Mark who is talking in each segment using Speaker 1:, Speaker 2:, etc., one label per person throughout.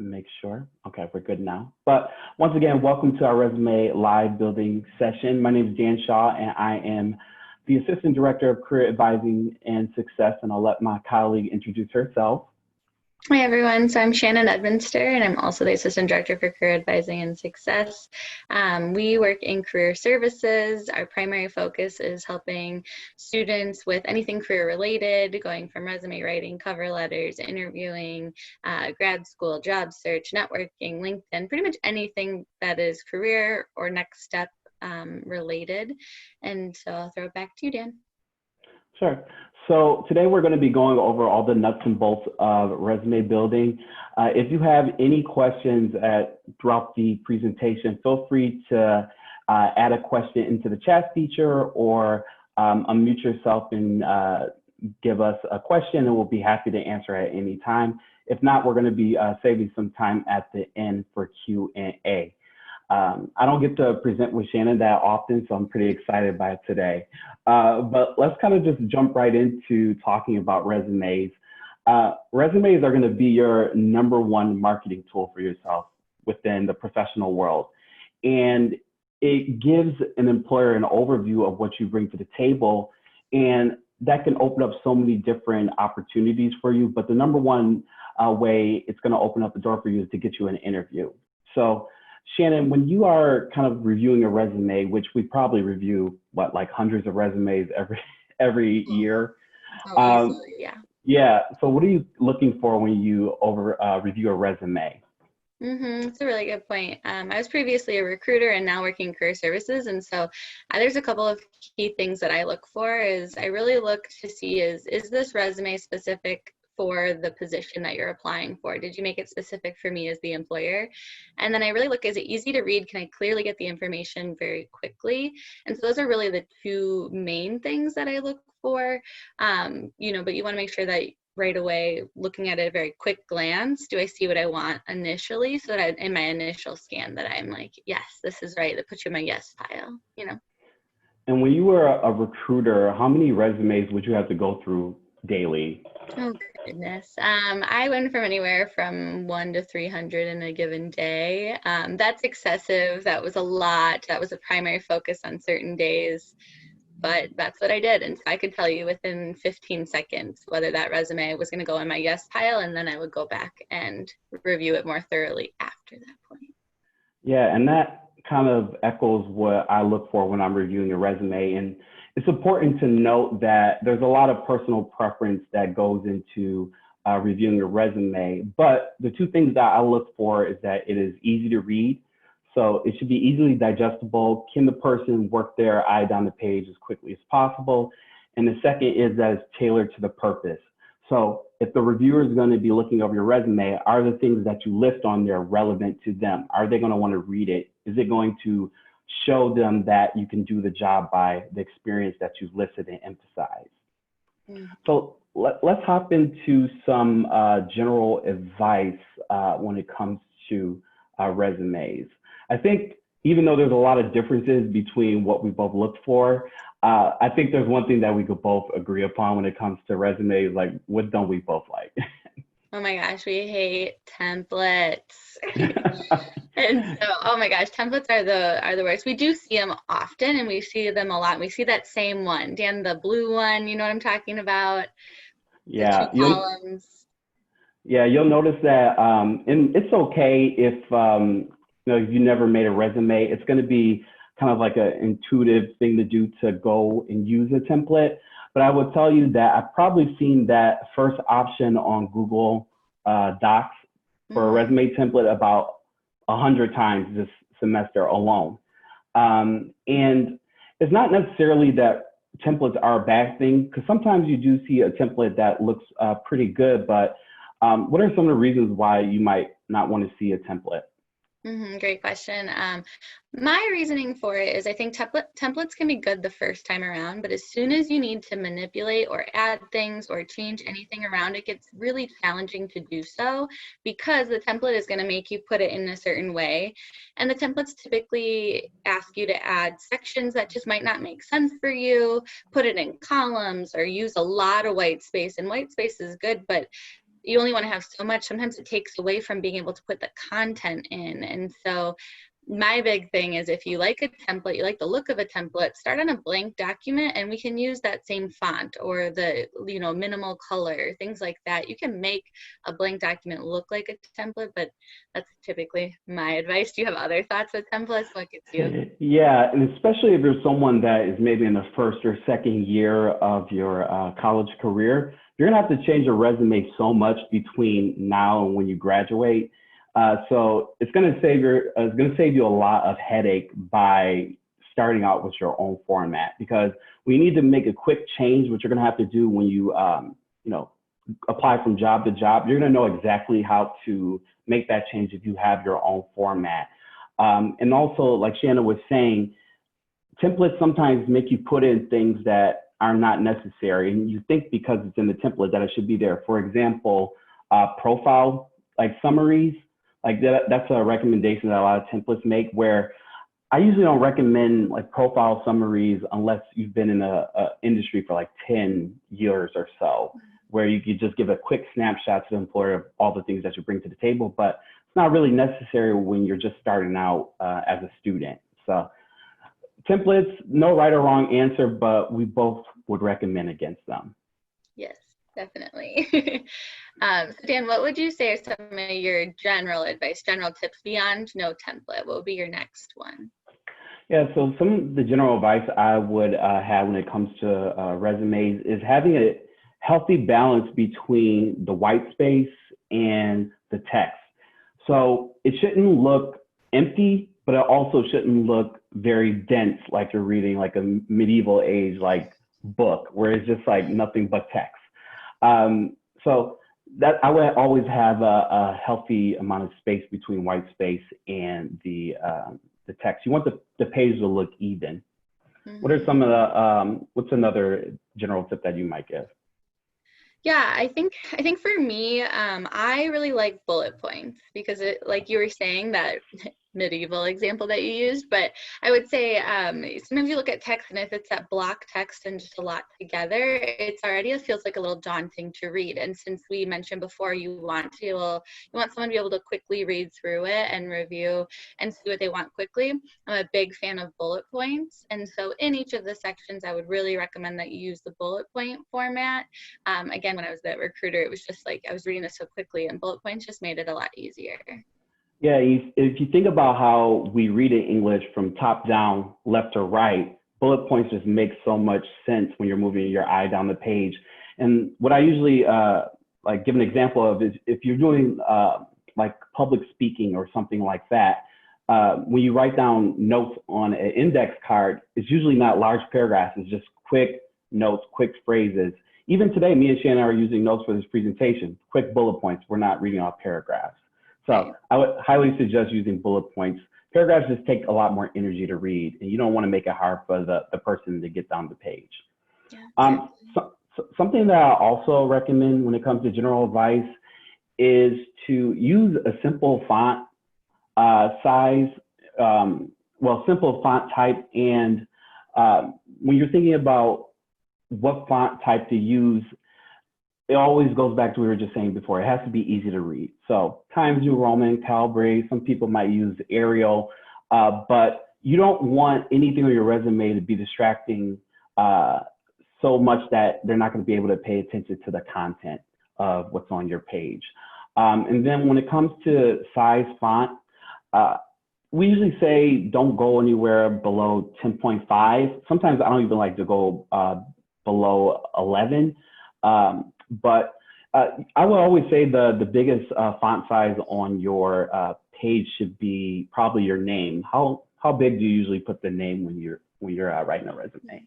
Speaker 1: Make sure. Okay, we're good now. But once again, welcome to our resume live building session. My name is Dan Shaw, and I am the Assistant Director of Career Advising and Success, and I'll let my colleague introduce herself.
Speaker 2: Hi everyone, so I'm Shannon Edminster and I'm also the Assistant Director for Career Advising and Success. We work in career services. Our primary focus is helping students with anything career related, going from resume writing, cover letters, interviewing, grad school, job search, networking, LinkedIn, pretty much anything that is career or next step related. And so I'll throw it back to you, Dan.
Speaker 1: Sure. So today we're going to be going over all the nuts and bolts of resume building. If you have any questions throughout the presentation, feel free to add a question into the chat feature or unmute yourself and give us a question, and we'll be happy to answer at any time. If not, we're going to be saving some time at the end for Q&A. I don't get to present with Shannon that often, so I'm pretty excited by it today. But let's kind of just jump right into talking about resumes. Resumes are going to be your #1 marketing tool for yourself within the professional world. And it gives an employer an overview of what you bring to the table, and that can open up so many different opportunities for you. But the #1 way it's going to open up the door for you is to get you an interview. So Shannon, when you are kind of reviewing a resume, which we probably review, like hundreds of resumes every year?
Speaker 2: Yeah.
Speaker 1: Yeah. So what are you looking for when you review a resume?
Speaker 2: That's a really good point. I was previously a recruiter and now working in career services. And so there's a couple of key things that I look for. I really look to see is this resume specific for the position that you're applying for? Did you make it specific for me as the employer? And then I really look, is it easy to read? Can I clearly get the information very quickly? And so those are really the two main things that I look for. But you want to make sure that right away, looking at it a very quick glance, do I see what I want initially, so that in my initial scan that I'm like, yes, this is right, that puts you in my yes pile,
Speaker 1: And when you were a recruiter, how many resumes would you have to go through daily?
Speaker 2: Oh goodness. I went from anywhere from 1 to 300 in a given day. That's excessive. That was a lot. That was a primary focus on certain days, but that's what I did. And so I could tell you within 15 seconds whether that resume was going to go in my yes pile, and then I would go back and review it more thoroughly after that point.
Speaker 1: Yeah, and that kind of echoes what I look for when I'm reviewing a resume. And it's important to note that there's a lot of personal preference that goes into reviewing a resume. But the two things that I look for is that it is easy to read. So it should be easily digestible. Can the person work their eye down the page as quickly as possible? And the second is that it's tailored to the purpose. So if the reviewer is going to be looking over your resume, are the things that you list on there relevant to them? Are they going to want to read it? Is it going to show them that you can do the job by the experience that you've listed and emphasized? So let's hop into some general advice when it comes to resumes. I think even though there's a lot of differences between what we both look for, I think there's one thing that we could both agree upon when it comes to resumes. Like, what don't we both like?
Speaker 2: Oh my gosh, we hate templates. And so, oh my gosh, templates are the worst. We do see them often, and we see them a lot. We see that same one, Dan, the blue one. You know what I'm talking about?
Speaker 1: Yeah.
Speaker 2: The 2 columns.
Speaker 1: Yeah, you'll notice that, and it's okay if if you never made a resume. It's going to be kind of like an intuitive thing to do to go and use a template. But I would tell you that I've probably seen that first option on Google Docs for a resume template about 100 times this semester alone. And it's not necessarily that templates are a bad thing, because sometimes you do see a template that looks pretty good, but what are some of the reasons why you might not want to see a template?
Speaker 2: Great question. My reasoning for it is I think templates can be good the first time around, but as soon as you need to manipulate or add things or change anything around, it gets really challenging to do so, because the template is going to make you put it in a certain way. And the templates typically ask you to add sections that just might not make sense for you, put it in columns, or use a lot of white space. And white space is good, but you only want to have so much. Sometimes it takes away from being able to put the content in. And so my big thing is, if you like a template, you like the look of a template, start on a blank document and we can use that same font or the, minimal color, things like that. You can make a blank document look like a template, but that's typically my advice. Do you have other thoughts with templates? What gets you?
Speaker 1: Yeah, and especially if you're someone that is maybe in the first or second year of your college career, you're gonna have to change your resume so much between now and when you graduate. So it's going to save you a lot of headache by starting out with your own format, because we need to make a quick change, which you're going to have to do when you apply from job to job. You're going to know exactly how to make that change if you have your own format. And also, like Shannon was saying, templates sometimes make you put in things that are not necessary, and you think because it's in the template that it should be there. For example, profile like summaries. Like that's a recommendation that a lot of templates make, where I usually don't recommend like profile summaries unless you've been in a industry for like 10 years or so, where you could just give a quick snapshot to the employer of all the things that you bring to the table, but it's not really necessary when you're just starting out as a student. So templates, no right or wrong answer, but we both would recommend against them.
Speaker 2: Yes, definitely. So Dan, what would you say are some of your general advice, general tips beyond no template? What would be your next one?
Speaker 1: Yeah, so some of the general advice I would have when it comes to resumes is having a healthy balance between the white space and the text. So it shouldn't look empty, but it also shouldn't look very dense, like you're reading like a medieval age like book where it's just like nothing but text. So that I would always have a healthy amount of space between white space and the text. You want the page to look even. Mm-hmm. What are some of the what's another general tip that you might give?
Speaker 2: Yeah, I think for me, I really like bullet points, because it, like you were saying, that medieval example that you used, but I would say sometimes you look at text, and if it's that block text and just a lot together, it feels like a little daunting to read. And since we mentioned before, you want someone to be able to quickly read through it and review and see what they want quickly. I'm a big fan of bullet points, and so in each of the sections, I would really recommend that you use the bullet point format. Again, when I was the recruiter, it was just like I was reading this so quickly, and bullet points just made it a lot easier.
Speaker 1: Yeah, if you think about how we read in English from top down, left to right, bullet points just make so much sense when you're moving your eye down the page. And what I usually like give an example of is if you're doing like public speaking or something like that, when you write down notes on an index card, it's usually not large paragraphs, it's just quick notes, quick phrases. Even today, me and Shannon are using notes for this presentation, quick bullet points. We're not reading off paragraphs. So I would highly suggest using bullet points. Paragraphs just take a lot more energy to read, and you don't want to make it hard for the person to get down the page. Yeah, something that I also recommend when it comes to general advice is to use a simple font size, simple font type. And when you're thinking about what font type to use, it always goes back to what we were just saying before. It has to be easy to read. So Times New Roman, Calibri, some people might use Arial, but you don't want anything on your resume to be distracting so much that they're not going to be able to pay attention to the content of what's on your page. And then when it comes to size font, we usually say don't go anywhere below 10.5. Sometimes I don't even like to go below 11. But I will always say the biggest font size on your page should be probably your name. How big do you usually put the name when you're writing a resume?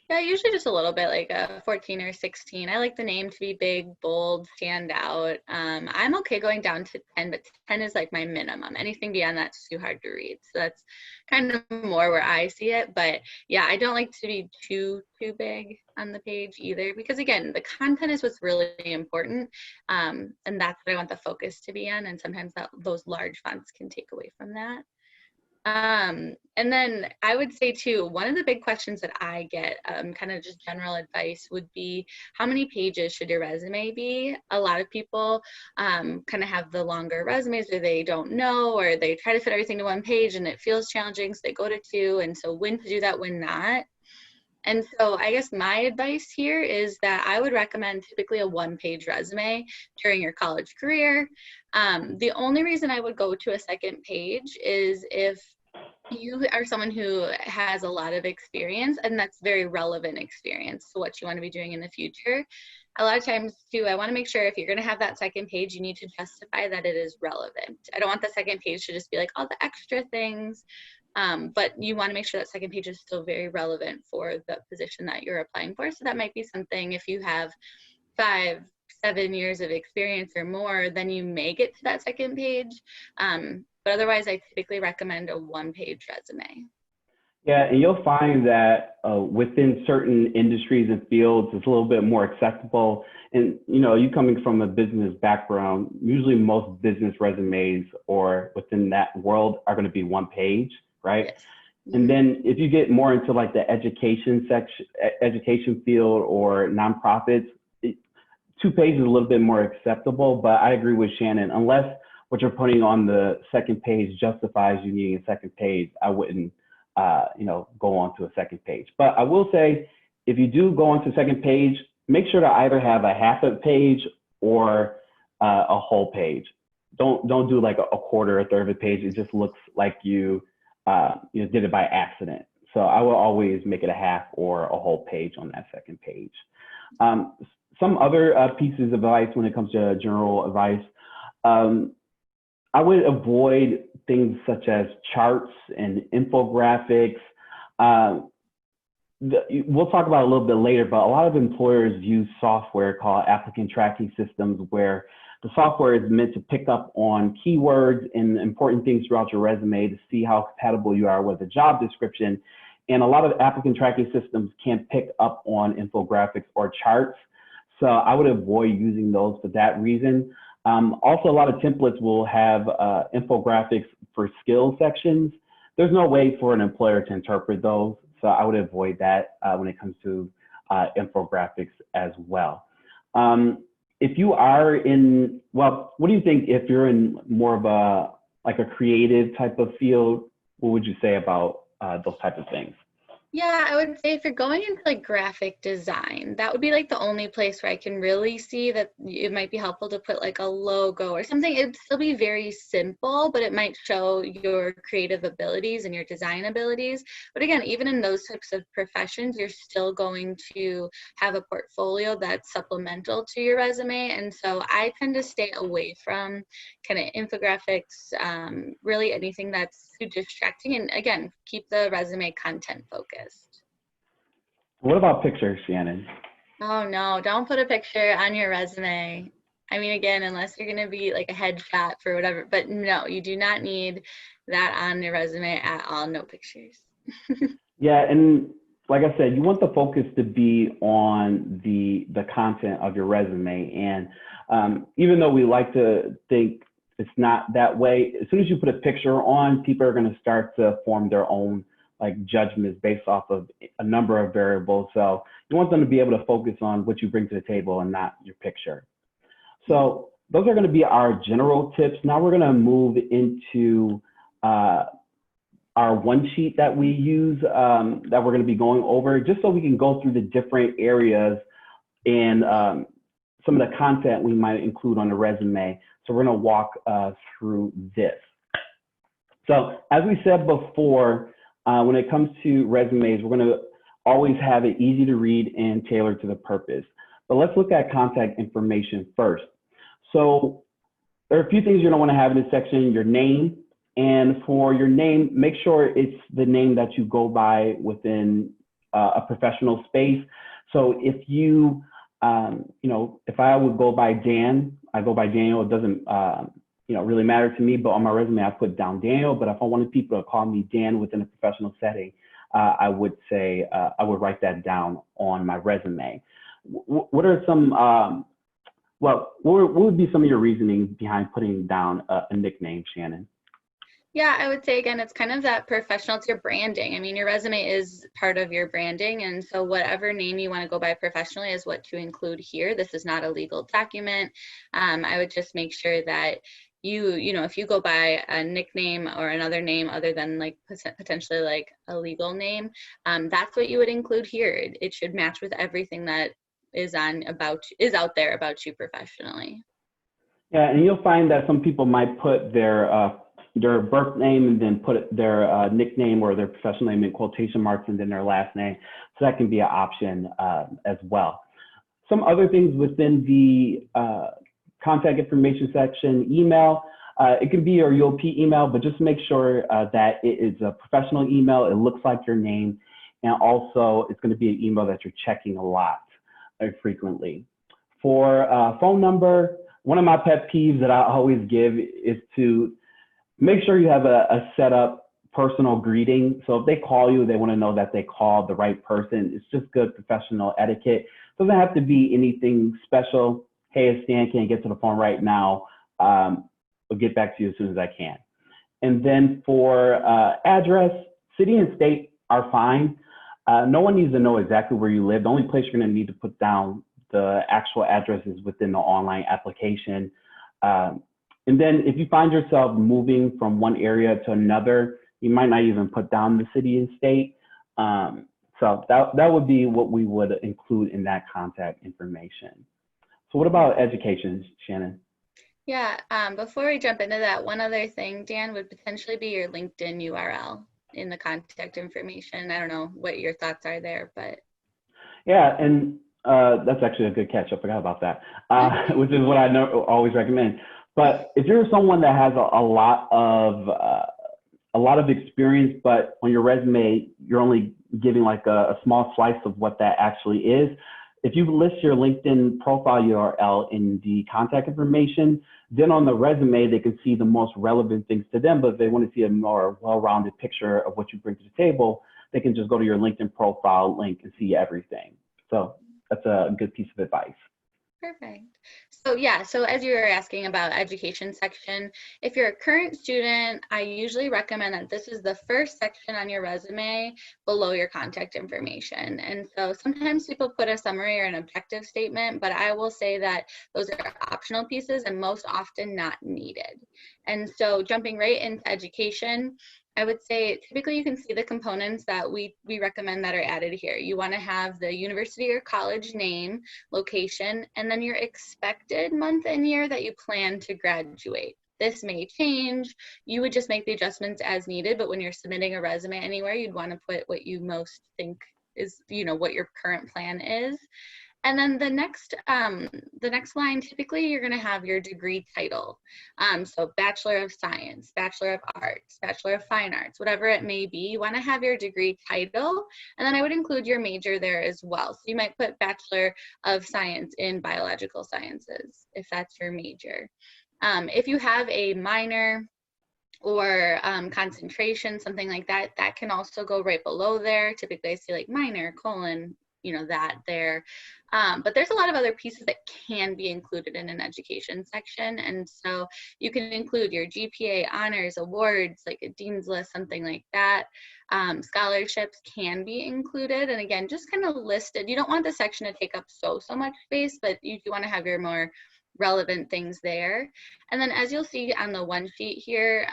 Speaker 2: Yeah, usually just a little bit, like a 14 or 16. I like the name to be big, bold, stand out. I'm okay going down to 10, but 10 is like my minimum. Anything beyond that's too hard to read. So that's kind of more where I see it. But yeah, I don't like to be too big on the page either, because again, the content is what's really important. And that's what I want the focus to be on. And sometimes those large fonts can take away from that. And then I would say too, one of the big questions that I get, kind of just general advice would be, how many pages should your resume be? A lot of people kind of have the longer resumes, or they don't know, or they try to fit everything to one page and it feels challenging, so they go to two. And so when to do that, when not. And so I guess my advice here is that I would recommend typically a one-page resume during your college career. The only reason I would go to a second page is if you are someone who has a lot of experience, and that's very relevant experience to what you want to be doing in the future. A lot of times too, I want to make sure if you're going to have that second page, you need to justify that it is relevant. I don't want the second page to just be like all the extra things, but you want to make sure that second page is still very relevant for the position that you're applying for. So that might be something, if you have 5-7 years of experience or more, then you may get to that second page. But otherwise, I typically recommend a one-page resume.
Speaker 1: Yeah, and you'll find that within certain industries and fields, it's a little bit more acceptable. And you coming from a business background, usually most business resumes or within that world are going to be one page, right?
Speaker 2: Yes.
Speaker 1: And then if you get more into like the education section, education field or nonprofits, 2 pages is a little bit more acceptable. But I agree with Shannon, unless what you're putting on the second page justifies you needing a second page, I wouldn't, go on to a second page. But I will say, if you do go on to a second page, make sure to either have a half a page or a whole page. Don't do like a quarter or a third of a page. It just looks like you did it by accident. So I will always make it a half or a whole page on that second page. Some other pieces of advice when it comes to general advice. I would avoid things such as charts and infographics. We'll talk about it a little bit later, but a lot of employers use software called applicant tracking systems, where the software is meant to pick up on keywords and important things throughout your resume to see how compatible you are with the job description. And a lot of applicant tracking systems can't pick up on infographics or charts. So I would avoid using those for that reason. Also, a lot of templates will have infographics for skill sections. There's no way for an employer to interpret those. So I would avoid that when it comes to infographics as well. If you are in, well, what do you think if you're in more of a creative type of field? What would you say about those types of things?
Speaker 2: Yeah, I would say if you're going into like graphic design, that would be like the only place where I can really see that it might be helpful to put like a logo or something. It'd still be very simple, but it might show your creative abilities and your design abilities. But again, even in those types of professions, you're still going to have a portfolio that's supplemental to your resume. And so I tend to stay away from kind of infographics, really anything that's too distracting. And again, keep the resume content focused.
Speaker 1: What about pictures, Shannon?
Speaker 2: Oh no, don't put a picture on your resume. I mean, again, unless you're going to be like a headshot for whatever, but no, you do not need that on your resume at all. No pictures.
Speaker 1: Yeah, and like I said, you want the focus to be on the content of your resume. And even though we like to think it's not that way, as soon as you put a picture on, people are going to start to form their own judgments based off of a number of variables. So you want them to be able to focus on what you bring to the table and not your picture. So those are going to be our general tips. Now we're going to move into our one sheet that we use that we're going to be going over, just so we can go through the different areas and some of the content we might include on the resume. So we're going to walk through this. So as we said before, when it comes to resumes, we're going to always have it easy to read and tailored to the purpose. But let's look at contact information first. So there are a few things you're going to want to have in this section: your name. And for your name, make sure it's the name that you go by within a professional space. So if you, if I would go by Dan, I go by Daniel. It doesn't really matter to me, but on my resume, I put down Daniel. But if I wanted people to call me Dan within a professional setting, I would say, I would write that down on my resume. What are some, what would be some of your reasoning behind putting down a nickname, Shannon?
Speaker 2: Yeah, I would say again, it's kind of that professional, it's your branding. I mean, your resume is part of your branding. And so whatever name you want to go by professionally is what to include here. This is not a legal document. I would just make sure that if you go by a nickname or another name other than like potentially like a legal name, that's what you would include here. It should match with everything that is out there about you professionally.
Speaker 1: Yeah, and you'll find that some people might put their birth name and then put their nickname or their professional name in quotation marks and then their last name. So that can be an option as well. Some other things within the contact information section, email. It can be your UOP email, but just make sure that it is a professional email. It looks like your name. And also, it's going to be an email that you're checking a lot frequently. For phone number, one of my pet peeves that I always give is to make sure you have a set up personal greeting. So if they call you, they want to know that they called the right person. It's just good professional etiquette. It doesn't have to be anything special. Hey, it's Stan, can't get to the phone right now. I'll get back to you as soon as I can. And then for address, city and state are fine. No one needs to know exactly where you live. The only place you're going to need to put down the actual address is within the online application. And then if you find yourself moving from one area to another, you might not even put down the city and state. So that would be what we would include in that contact information. So what about education, Shannon?
Speaker 2: Yeah, before we jump into that, one other thing, Dan, would potentially be your LinkedIn URL in the contact information. I don't know what your thoughts are there, but.
Speaker 1: Yeah, and that's actually a good catch. I forgot about that, which is what I always recommend. But if you're someone that has a lot of experience, but on your resume you're only giving like a small slice of what that actually is, if you list your LinkedIn profile URL in the contact information, then on the resume they can see the most relevant things to them. But if they want to see a more well-rounded picture of what you bring to the table, they can just go to your LinkedIn profile link and see everything. So that's a good piece of advice.
Speaker 2: Perfect. So yeah, so as you were asking about education section, if you're a current student, I usually recommend that this is the first section on your resume below your contact information. And so sometimes people put a summary or an objective statement, but I will say that those are optional pieces and most often not needed. And so jumping right into education, I would say typically you can see the components that we recommend that are added here. You want to have the university or college name, location, and then your expected month and year that you plan to graduate. This may change. You would just make the adjustments as needed, but when you're submitting a resume anywhere, you'd want to put what you most think is, what your current plan is. And then the next line, typically you're going to have your degree title. So Bachelor of Science, Bachelor of Arts, Bachelor of Fine Arts, whatever it may be, you want to have your degree title. And then I would include your major there as well. So you might put Bachelor of Science in Biological Sciences, if that's your major. If you have a minor or concentration, something like that, that can also go right below there. Typically I see like minor, colon, that there. But there's a lot of other pieces that can be included in an education section. And so you can include your GPA, honors, awards, like a dean's list, something like that. Scholarships can be included. And again, just kind of listed. You don't want the section to take up so much space, but you do want to have your more relevant things there. And then as you'll see on the one sheet here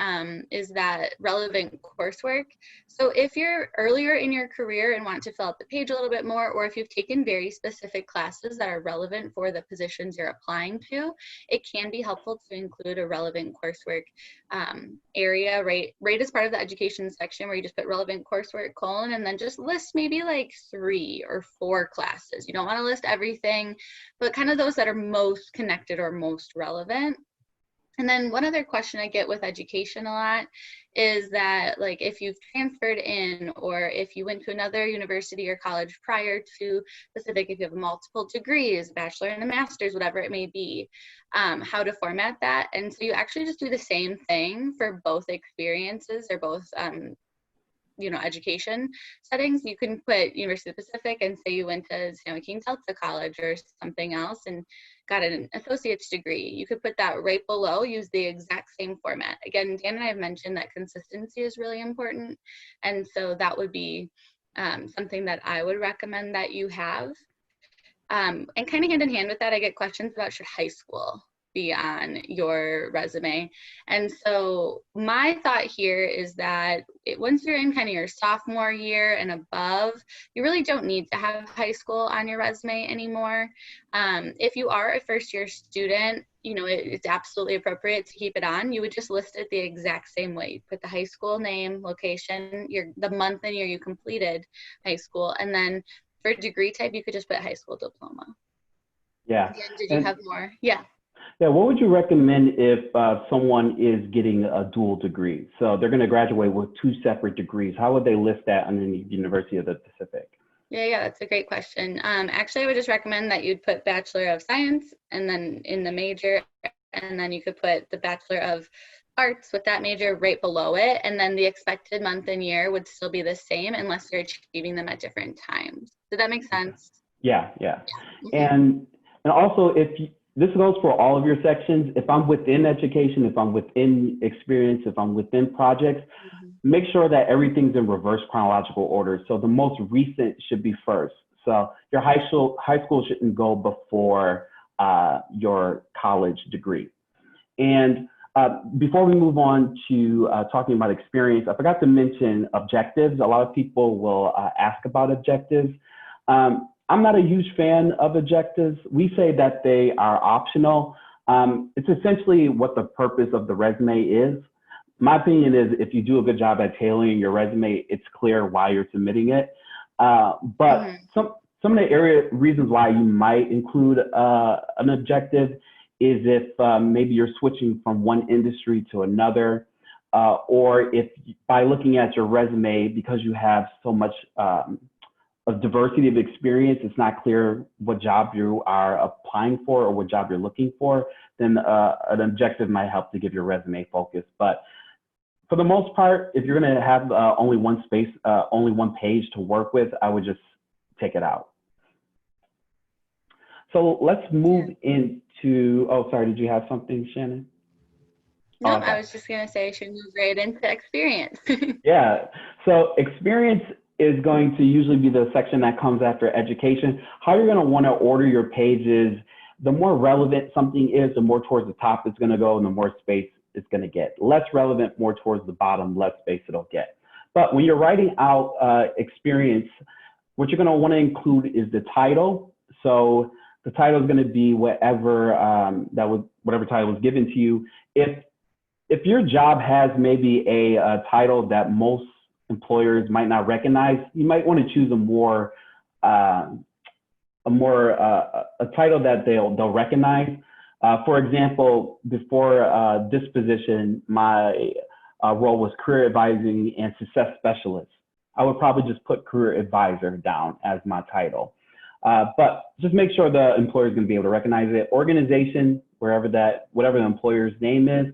Speaker 2: is that relevant coursework. So if you're earlier in your career and want to fill out the page a little bit more, or if you've taken very specific classes that are relevant for the positions you're applying to, it can be helpful to include a relevant coursework area right as part of the education section, where you just put relevant coursework : and then just list maybe like 3 or 4 classes. You don't want to list everything, but kind of those that are most connected or most relevant. And then one other question I get with education a lot is that, like, if you've transferred in, or if you went to another university or college prior to Pacific, if you have multiple degrees, bachelor and a master's, whatever it may be, how to format that. And so you actually just do the same thing for both experiences or both education settings. You can put University of the Pacific and say you went to San Joaquin Delta College or something else, and got an associate's degree. You could put that right below, use the exact same format. Again, Dan and I have mentioned that consistency is really important. And so that would be something that I would recommend that you have. And kind of hand in hand with that, I get questions about should high school be on your resume. And so my thought here is that once you're in kind of your sophomore year and above, you really don't need to have high school on your resume anymore. If you are a first year student, you know, it's absolutely appropriate to keep it on. You would just list it the exact same way. You put the high school name, location, the month and year you completed high school, and then for degree type, you could just put high school diploma.
Speaker 1: Yeah.
Speaker 2: Dan, did you have more? Yeah.
Speaker 1: Yeah, what would you recommend if someone is getting a dual degree? So they're going to graduate with 2 separate degrees. How would they list that underneath University of the Pacific?
Speaker 2: Yeah, that's a great question. Actually, I would just recommend that you'd put Bachelor of Science and then in the major, and then you could put the Bachelor of Arts with that major right below it, and then the expected month and year would still be the same unless you're achieving them at different times. Did that make sense?
Speaker 1: Yeah.
Speaker 2: Okay.
Speaker 1: And also, this goes for all of your sections. If I'm within education, if I'm within experience, if I'm within projects, make sure that everything's in reverse chronological order. So the most recent should be first. So your high school shouldn't go before your college degree. And before we move on to talking about experience, I forgot to mention objectives. A lot of people will ask about objectives. I'm not a huge fan of objectives. We say that they are optional. It's essentially what the purpose of the resume is. My opinion is if you do a good job at tailoring your resume, it's clear why you're submitting it. But some of the reasons why you might include an objective is if maybe you're switching from one industry to another, or if by looking at your resume, because you have so much a diversity of experience, it's not clear what job you are applying for or what job you're looking for, then an objective might help to give your resume focus. But for the most part, if you're gonna have only one page to work with, I would just take it out. So let's move into, oh, sorry, did you have something, Shannon?
Speaker 2: No, I was just gonna say, should move right into experience.
Speaker 1: Yeah, so experience is going to usually be the section that comes after education. How you're going to want to order your pages, the more relevant something is, the more towards the top it's going to go and the more space it's going to get. Less relevant, more towards the bottom, less space it'll get. But when you're writing out experience, what you're going to want to include is the title. So the title is going to be whatever title was given to you. If your job has maybe a title that most employers might not recognize, you might want to choose a title that they'll recognize. For example, before this position, my role was career advising and success specialist. I would probably just put career advisor down as my title. But just make sure the employer is going to be able to recognize it. Organization, whatever the employer's name is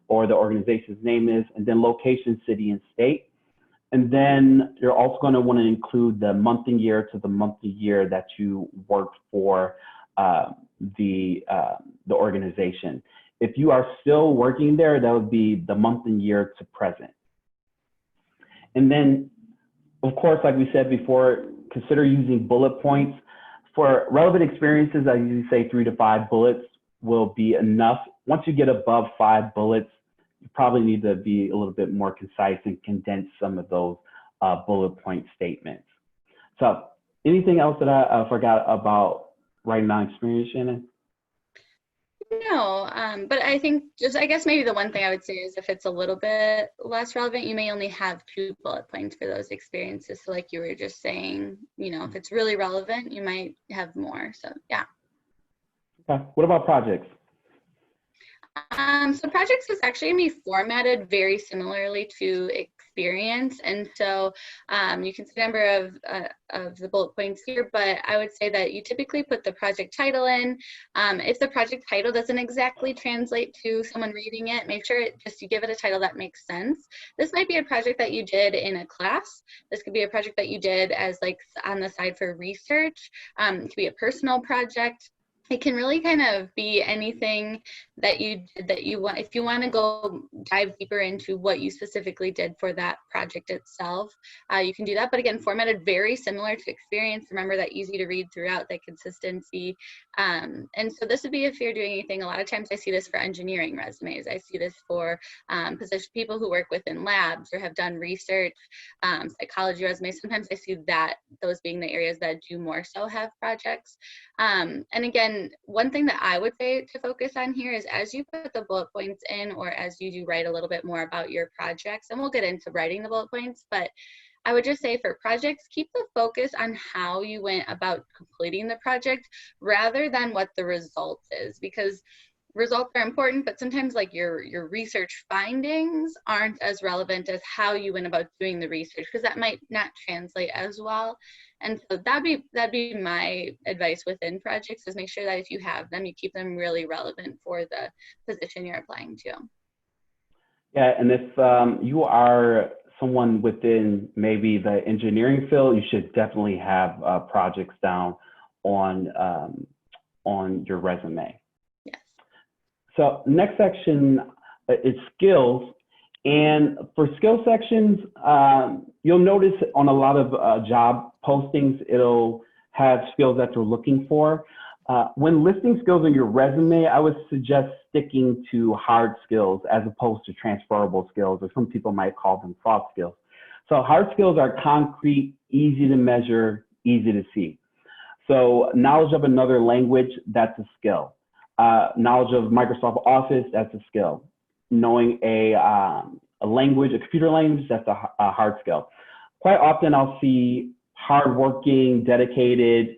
Speaker 1: or the organization's name is, and then location, city, and state. And then you're also going to want to include the month and year to the month and year that you worked for the organization. If you are still working there, that would be the month and year to present. And then, of course, like we said before, consider using bullet points. For relevant experiences, I usually say 3 to 5 bullets will be enough. Once you get above 5 bullets, you probably need to be a little bit more concise and condense some of those bullet point statements. So anything else that I forgot about writing down experience, Shannon?
Speaker 2: No, but I think I guess maybe the one thing I would say is if it's a little bit less relevant, you may only have 2 bullet points for those experiences. So like you were just saying, you know, if it's really relevant, you might have more. So yeah.
Speaker 1: Okay. What about projects?
Speaker 2: So projects is actually going to be formatted very similarly to experience. And so you can see a number of the bullet points here, but I would say that you typically put the project title in. If the project title doesn't exactly translate to someone reading it, make sure you give it a title that makes sense. This might be a project that you did in a class. This could be a project that you did as like on the side for research. It could be a personal project. it can really kind of be anything that you did that you want. If you want to go dive deeper into what you specifically did for that project itself, you can do that. But again, formatted very similar to experience. Remember that easy to read throughout, that consistency. And so this would be if you're doing anything. A lot of times I see this for engineering resumes. I see this for position people who work within labs or have done research, psychology resumes. Sometimes I see that those being the areas that do more so have projects. And again, one thing that I would say to focus on here is as you put the bullet points in, or as you do write a little bit more about your projects, and we'll get into writing the bullet points, but I would just say for projects, keep the focus on how you went about completing the project rather than what the result is, because results are important, but sometimes like your research findings aren't as relevant as how you went about doing the research, because that might not translate as well. And so that'd be my advice within projects, is make sure that if you have them, you keep them really relevant for the position you're applying to.
Speaker 1: Yeah, and if you are someone within maybe the engineering field, you should definitely have projects down on your resume.
Speaker 2: Yes.
Speaker 1: So next section is skills. And for skill sections, you'll notice on a lot of job postings, it'll have skills that you're looking for. When listing skills on your resume, I would suggest sticking to hard skills as opposed to transferable skills, or some people might call them soft skills. So hard skills are concrete, easy to measure, easy to see. So knowledge of another language, that's a skill. Knowledge of Microsoft Office, that's a skill. Knowing a language, a computer language, that's a hard skill. Quite often I'll see hardworking, dedicated,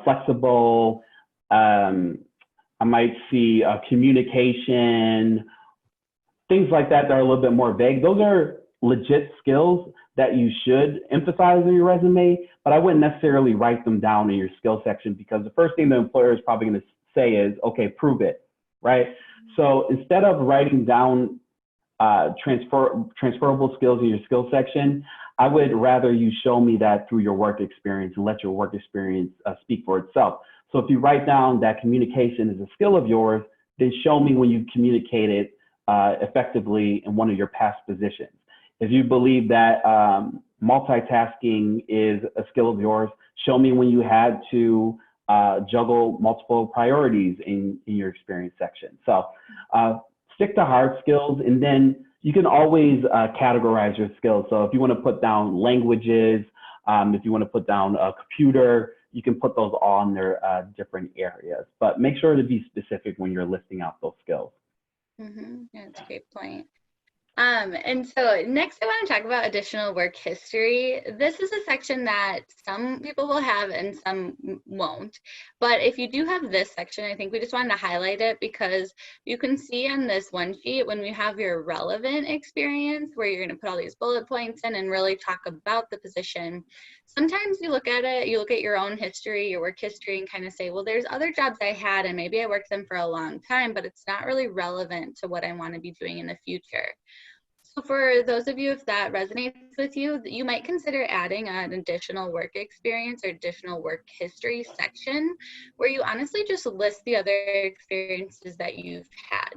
Speaker 1: flexible. I might see communication, things like that that are a little bit more vague. Those are legit skills that you should emphasize in your resume, but I wouldn't necessarily write them down in your skill section, because the first thing the employer is probably going to say is, okay, prove it, right? So instead of writing down transferable skills in your skill section, I would rather you show me that through your work experience and let your work experience speak for itself. So if you write down that communication is a skill of yours, then show me when you communicated effectively in one of your past positions. If you believe that multitasking is a skill of yours, show me when you had to juggle multiple priorities in your experience section. So stick to hard skills, and then you can always categorize your skills. So if you want to put down languages, if you want to put down a computer, you can put those all in their different areas. But make sure to be specific when you're listing out those skills.
Speaker 2: Mm-hmm. Yeah, that's a great point. And so next I want to talk about additional work history. This is a section that some people will have and some won't. But if you do have this section, I think we just wanted to highlight it because you can see on this one sheet when we have your relevant experience, where you're going to put all these bullet points in and really talk about the position. Sometimes you look at it, you look at your own history, your work history, and kind of say, well, there's other jobs I had and maybe I worked them for a long time, but it's not really relevant to what I want to be doing in the future. So for those of you, if that resonates with you, you might consider adding an additional work experience or additional work history section where you honestly just list the other experiences that you've had.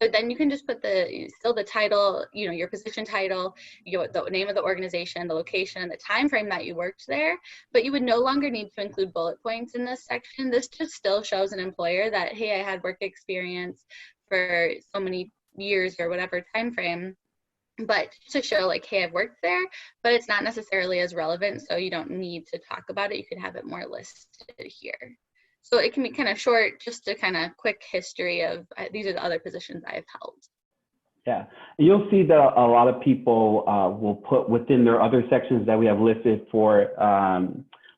Speaker 2: So then you can just put still the title, your position title, the name of the organization, the location, and the time frame that you worked there, but you would no longer need to include bullet points in this section. This just still shows an employer that, hey, I had work experience for so many years or whatever time frame, but to show like, hey, I've worked there, but it's not necessarily as relevant, so you don't need to talk about it. You can have it more listed here. So it can be kind of short, just a kind of quick history of these are the other positions I've held.
Speaker 1: Yeah, and you'll see that a lot of people will put within their other sections that we have listed for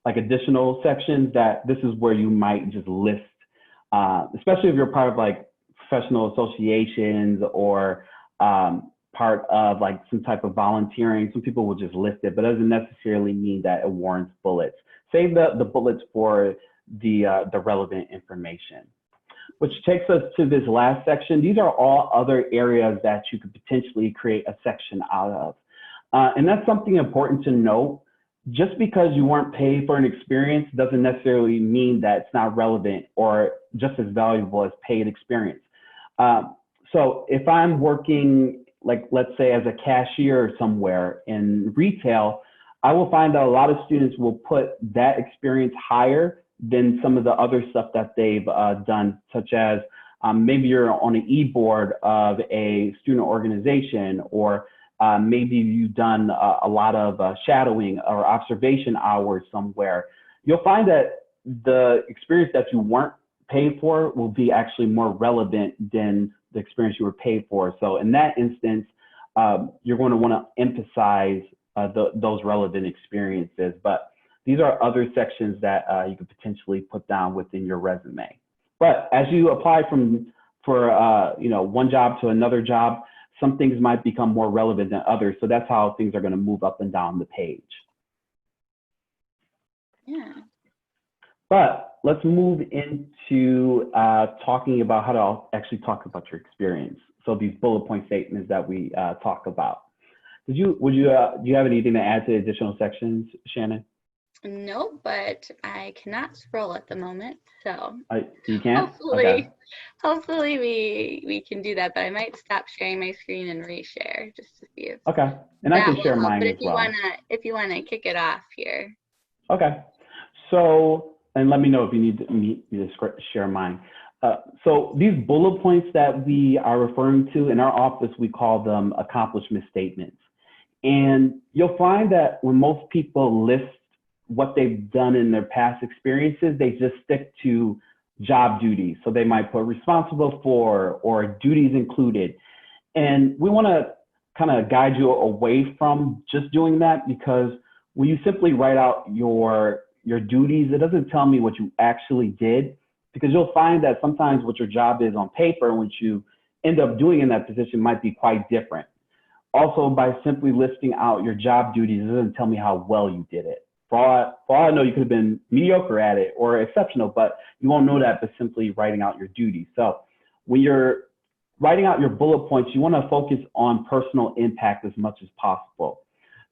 Speaker 1: like additional sections, that this is where you might just list, especially if you're part of like professional associations or part of like some type of volunteering. Some people will just list it, but it doesn't necessarily mean that it warrants bullets. Save the bullets for the relevant information. Which takes us to this last section. These are all other areas that you could potentially create a section out of. And that's something important to note. just because you weren't paid for an experience doesn't necessarily mean that it's not relevant or just as valuable as paid experience. So if I'm working, like, let's say as a cashier somewhere in retail, I will find that a lot of students will put that experience higher than some of the other stuff that they've done, such as maybe you're on an e-board of a student organization, or maybe you've done a lot of shadowing or observation hours somewhere. You'll find that the experience that you weren't paid for will be actually more relevant than the experience you were paid for. So in that instance, you're going to want to emphasize those relevant experiences. But these are other sections that you could potentially put down within your resume. But as you apply for one job to another job, some things might become more relevant than others. So that's how things are going to move up and down the page.
Speaker 2: Yeah.
Speaker 1: But let's move into talking about how to actually talk about your experience. So these bullet point statements that we talk about. Do you have anything to add to additional sections, Shannon?
Speaker 2: No, but I cannot scroll at the moment, so
Speaker 1: You can't?
Speaker 2: hopefully we can do that. But I might stop sharing my screen and reshare just to see if
Speaker 1: okay. And I can share mine
Speaker 2: but
Speaker 1: as well.
Speaker 2: If you wanna kick it off here.
Speaker 1: Okay. So, and let me know if you need me to share mine. So these bullet points that we are referring to in our office, we call them accomplishment statements. And you'll find that when most people list what they've done in their past experiences, they just stick to job duties. So they might put responsible for or duties included. And we want to kind of guide you away from just doing that, because when you simply write out your duties, it doesn't tell me what you actually did, because you'll find that sometimes what your job is on paper and what you end up doing in that position might be quite different. Also, by simply listing out your job duties, it doesn't tell me how well you did it. For all I know, you could have been mediocre at it or exceptional, but you won't know that by simply writing out your duties. So when you're writing out your bullet points, you want to focus on personal impact as much as possible.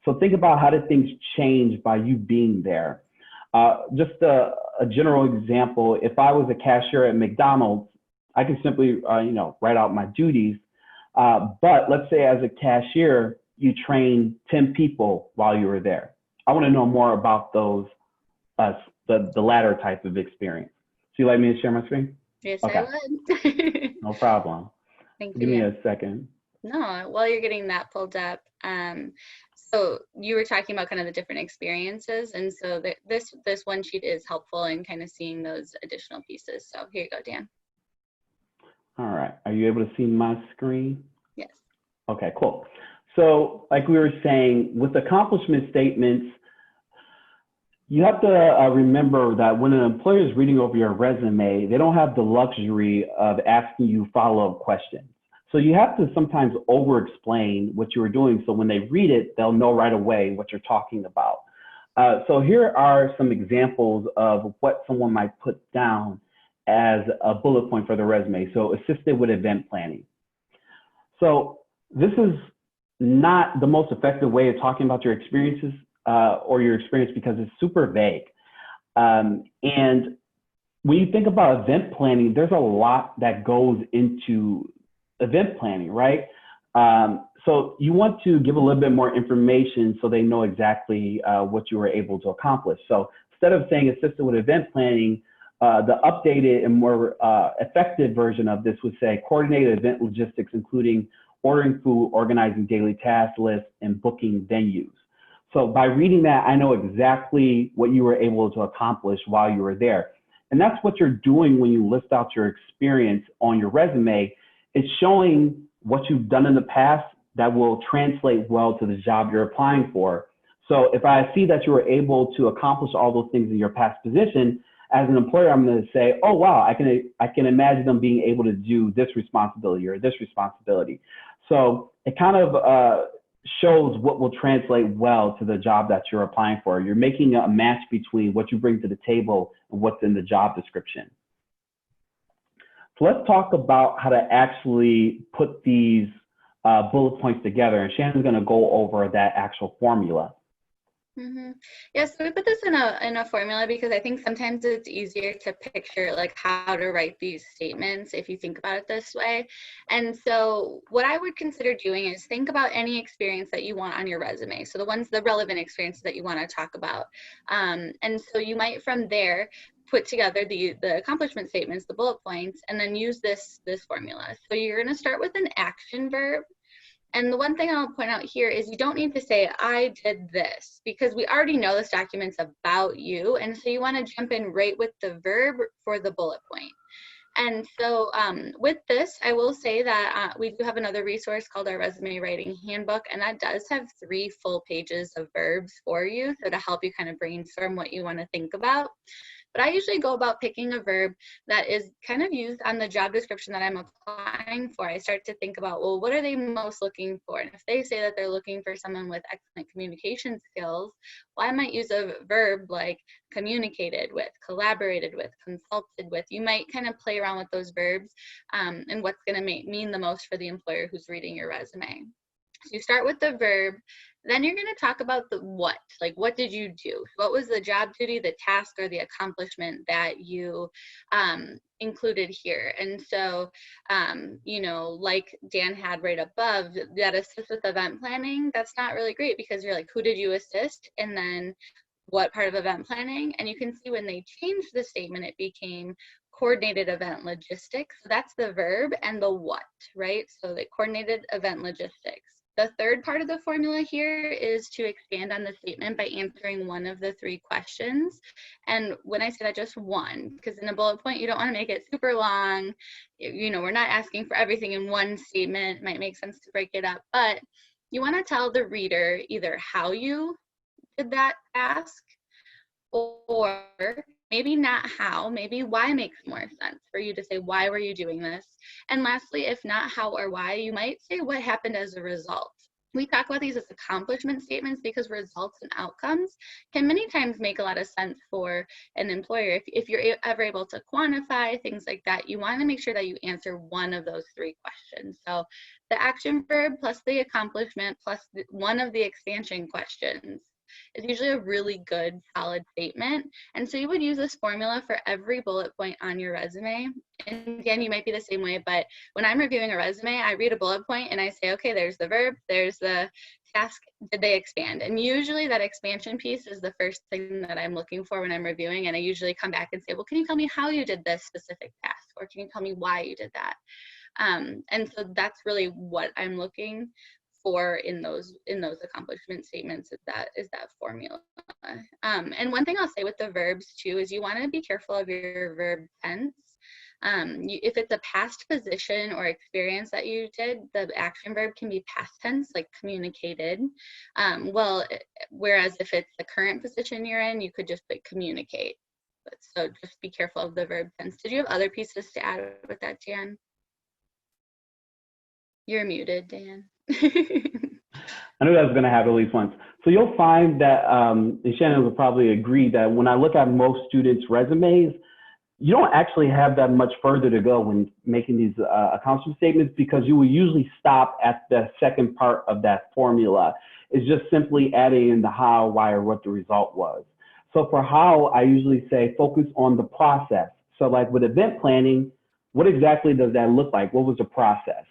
Speaker 1: So think about, how did things change by you being there? Just a general example, if I was a cashier at McDonald's, I can simply write out my duties. But let's say as a cashier, you train 10 people while you were there. I want to know more about those, the latter type of experience. So you like me to share my screen?
Speaker 2: Yes,
Speaker 1: Okay.
Speaker 2: I would.
Speaker 1: No problem.
Speaker 2: Thank you.
Speaker 1: Give me a second.
Speaker 2: No, while you're getting that pulled up, so you were talking about kind of the different experiences, and so this one sheet is helpful in kind of seeing those additional pieces. So here you go, Dan.
Speaker 1: All right. Are you able to see my screen?
Speaker 2: Yes.
Speaker 1: Okay, cool. So like we were saying, with accomplishment statements, you have to remember that when an employer is reading over your resume, they don't have the luxury of asking you follow-up questions. So you have to sometimes over-explain what you were doing, so when they read it, they'll know right away what you're talking about. So here are some examples of what someone might put down as a bullet point for their resume. So assisted with event planning. So this is not the most effective way of talking about your experiences or your experience, because it's super vague. And when you think about event planning, there's a lot that goes into event planning, right? So you want to give a little bit more information so they know exactly what you were able to accomplish. So instead of saying assisted with event planning, the updated and more effective version of this would say coordinated event logistics, including ordering food, organizing daily task lists, and booking venues. So by reading that, I know exactly what you were able to accomplish while you were there. And that's what you're doing when you list out your experience on your resume. It's showing what you've done in the past that will translate well to the job you're applying for. So if I see that you were able to accomplish all those things in your past position, as an employer, I'm going to say, oh, wow, I can imagine them being able to do this responsibility or this responsibility. So it kind of shows what will translate well to the job that you're applying for. You're making a match between what you bring to the table and what's in the job description. So let's talk about how to actually put these bullet points together. And Shannon's going to go over that actual formula.
Speaker 2: Mm-hmm. Yeah, so we put this in a formula because I think sometimes it's easier to picture like how to write these statements if you think about it this way. And so what I would consider doing is think about any experience that you want on your resume. So the relevant experiences that you want to talk about. And so you might from there put together the accomplishment statements, the bullet points, and then use this formula. So you're going to start with an action verb. And the one thing I'll point out here is you don't need to say, I did this, because we already know this document's about you. And so you want to jump in right with the verb for the bullet point. And so with this, I will say that we do have another resource called our Resume Writing Handbook, and that does have 3 full pages of verbs for you, so to help you kind of brainstorm what you want to think about. But I usually go about picking a verb that is kind of used on the job description that I'm applying for. I start to think about, well, what are they most looking for? And if they say that they're looking for someone with excellent communication skills, well, I might use a verb like communicated with, collaborated with, consulted with. You might kind of play around with those verbs and what's going to mean the most for the employer who's reading your resume. So you start with the verb, then you're going to talk about the what, like what did you do? What was the job duty, the task, or the accomplishment that you included here? And so, you know, like Dan had right above, that assist with event planning, that's not really great because you're like, who did you assist? And then what part of event planning? And you can see when they changed the statement, it became coordinated event logistics. So that's the verb and the what, right? So the coordinated event logistics. The third part of the formula here is to expand on the statement by answering one of the 3 questions. And when I say that, just one, because in a bullet point, you don't want to make it super long. You know, we're not asking for everything in one statement. It might make sense to break it up, but you want to tell the reader either how you did that task, or maybe not how, maybe why makes more sense for you to say, why were you doing this? And lastly, if not how or why, you might say what happened as a result. We talk about these as accomplishment statements because results and outcomes can many times make a lot of sense for an employer. If you're ever able to quantify things like that, you want to make sure that you answer one of those 3 questions. So the action verb plus the accomplishment plus one of the expansion questions is usually a really good, solid statement. And so you would use this formula for every bullet point on your resume. And again, you might be the same way, but when I'm reviewing a resume, I read a bullet point and I say, okay, there's the verb, there's the task, did they expand? And usually that expansion piece is the first thing that I'm looking for when I'm reviewing. And I usually come back and say, well, can you tell me how you did this specific task? Or can you tell me why you did that? And so that's really what I'm looking for in those accomplishment statements is that formula. And one thing I'll say with the verbs too is you want to be careful of your verb tense. If it's a past position or experience that you did, the action verb can be past tense, like communicated. Whereas if it's the current position you're in, you could just put communicate. So just be careful of the verb tense. Did you have other pieces to add with that, Dan? You're muted, Dan.
Speaker 1: I knew that was going to happen at least once. So you'll find that, and Shannon will probably agree that when I look at most students' resumes, you don't actually have that much further to go when making these accomplishment statements because you will usually stop at the second part of that formula. It's just simply adding in the how, why, or what the result was. So for how, I usually say focus on the process. So like with event planning, what exactly does that look like? What was the process?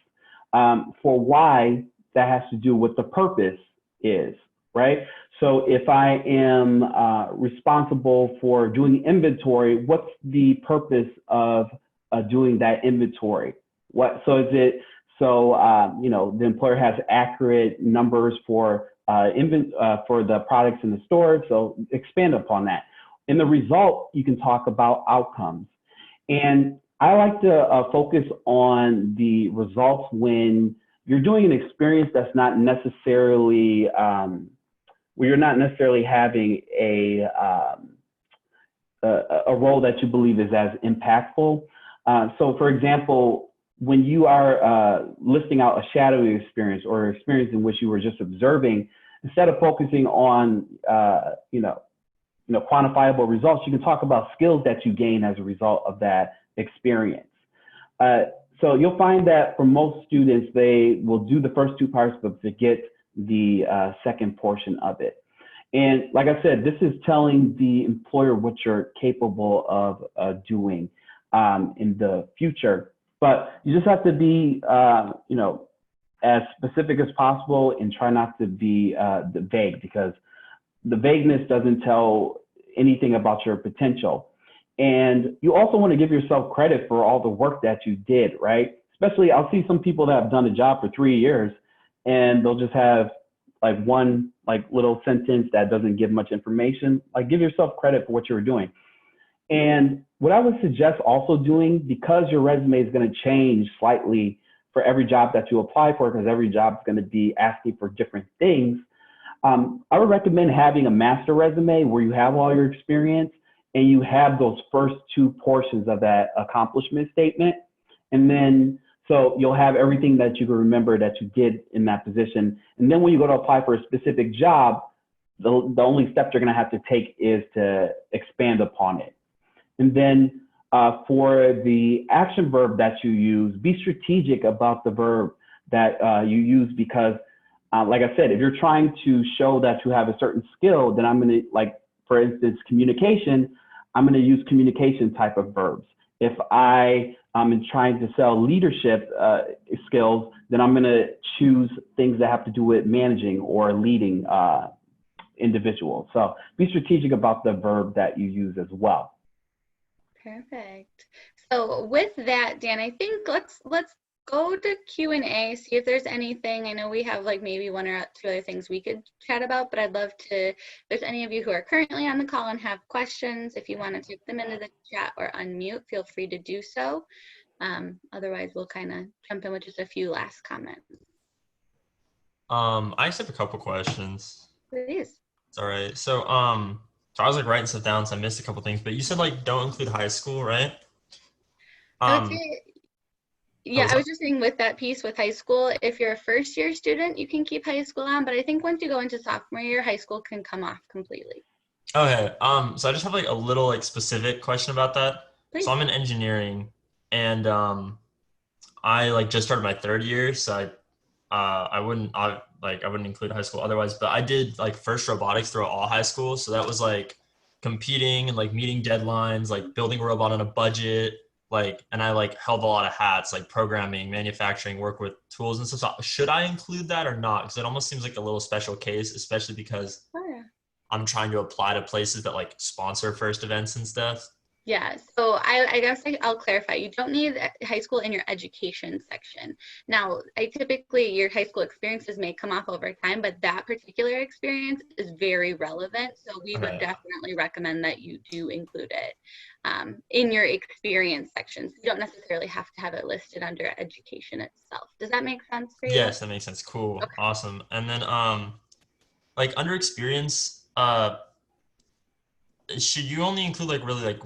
Speaker 1: For why, that has to do with the purpose is, right? So if I am responsible for doing inventory, what's the purpose of doing that inventory? So is it you know, the employer has accurate numbers for the products in the store, so expand upon that. In the result, you can talk about outcomes. And I like to focus on the results when you're doing an experience that's not necessarily, where you're not necessarily having a role that you believe is as impactful. So for example, when you are listing out a shadowing experience or experience in which you were just observing, instead of focusing on, you know, quantifiable results, you can talk about skills that you gain as a result of that experience. So you'll find that for most students, they will do the first 2 parts, but forget the second portion of it. And like I said, this is telling the employer what you're capable of doing in the future. But you just have to be, as specific as possible and try not to be vague, because the vagueness doesn't tell anything about your potential. And you also want to give yourself credit for all the work that you did, right? Especially, I'll see some people that have done a job for 3 years and they'll just have like one like little sentence that doesn't give much information. Like, give yourself credit for what you were doing. And what I would suggest also doing, because your resume is going to change slightly for every job that you apply for, because every job is going to be asking for different things, I would recommend having a master resume where you have all your experience and you have those first two portions of that accomplishment statement. And then, so you'll have everything that you can remember that you did in that position. And then when you go to apply for a specific job, the only step you're going to have to take is to expand upon it. And then for the action verb that you use, be strategic about the verb that you use, because like I said, if you're trying to show that you have a certain skill, then I'm going to, like, for instance, communication, I'm going to use communication type of verbs. If I am trying to sell leadership skills, then I'm going to choose things that have to do with managing or leading individuals. So be strategic about the verb that you use as well.
Speaker 2: Perfect. So with that, Dan, I think let's go to Q&A, see if there's anything. I know we have like maybe one or two other things we could chat about, but I'd love to, if there's any of you who are currently on the call and have questions, if you want to type them into the chat or unmute, feel free to do so. Otherwise, we'll kind of jump in with just a few last comments.
Speaker 3: I just have a couple questions.
Speaker 2: Please.
Speaker 3: It's all right. So I was like writing stuff down, so I missed a couple things, but you said like don't include high school, right?
Speaker 2: I would say, yeah, I was just saying with that piece with high school, if you're a first year student, you can keep high school on, but I think once you go into sophomore year, high school can come off completely.
Speaker 3: Okay. So I just have like a little like specific question about that.
Speaker 2: Please.
Speaker 3: So I'm in engineering, and I like just started my third year, so I wouldn't include high school otherwise, but I did like first robotics throughout all high school, so that was like competing and like meeting deadlines, like building a robot on a budget, like, and I like held a lot of hats, like programming, manufacturing, work with tools and stuff. So should I include that or not? Because it almost seems like a little special case, especially because I'm trying to apply to places that like sponsor first events and stuff.
Speaker 2: Yeah, so I guess I'll clarify. You don't need high school in your education section. Now, typically your high school experiences may come off over time, but that particular experience is very relevant. So we would definitely recommend that you do include it in your experience section. So you don't necessarily have to have it listed under education itself. Does that make sense for you?
Speaker 3: Yes, that makes sense. Cool. Okay. Awesome. And then like under experience, should you only include like really like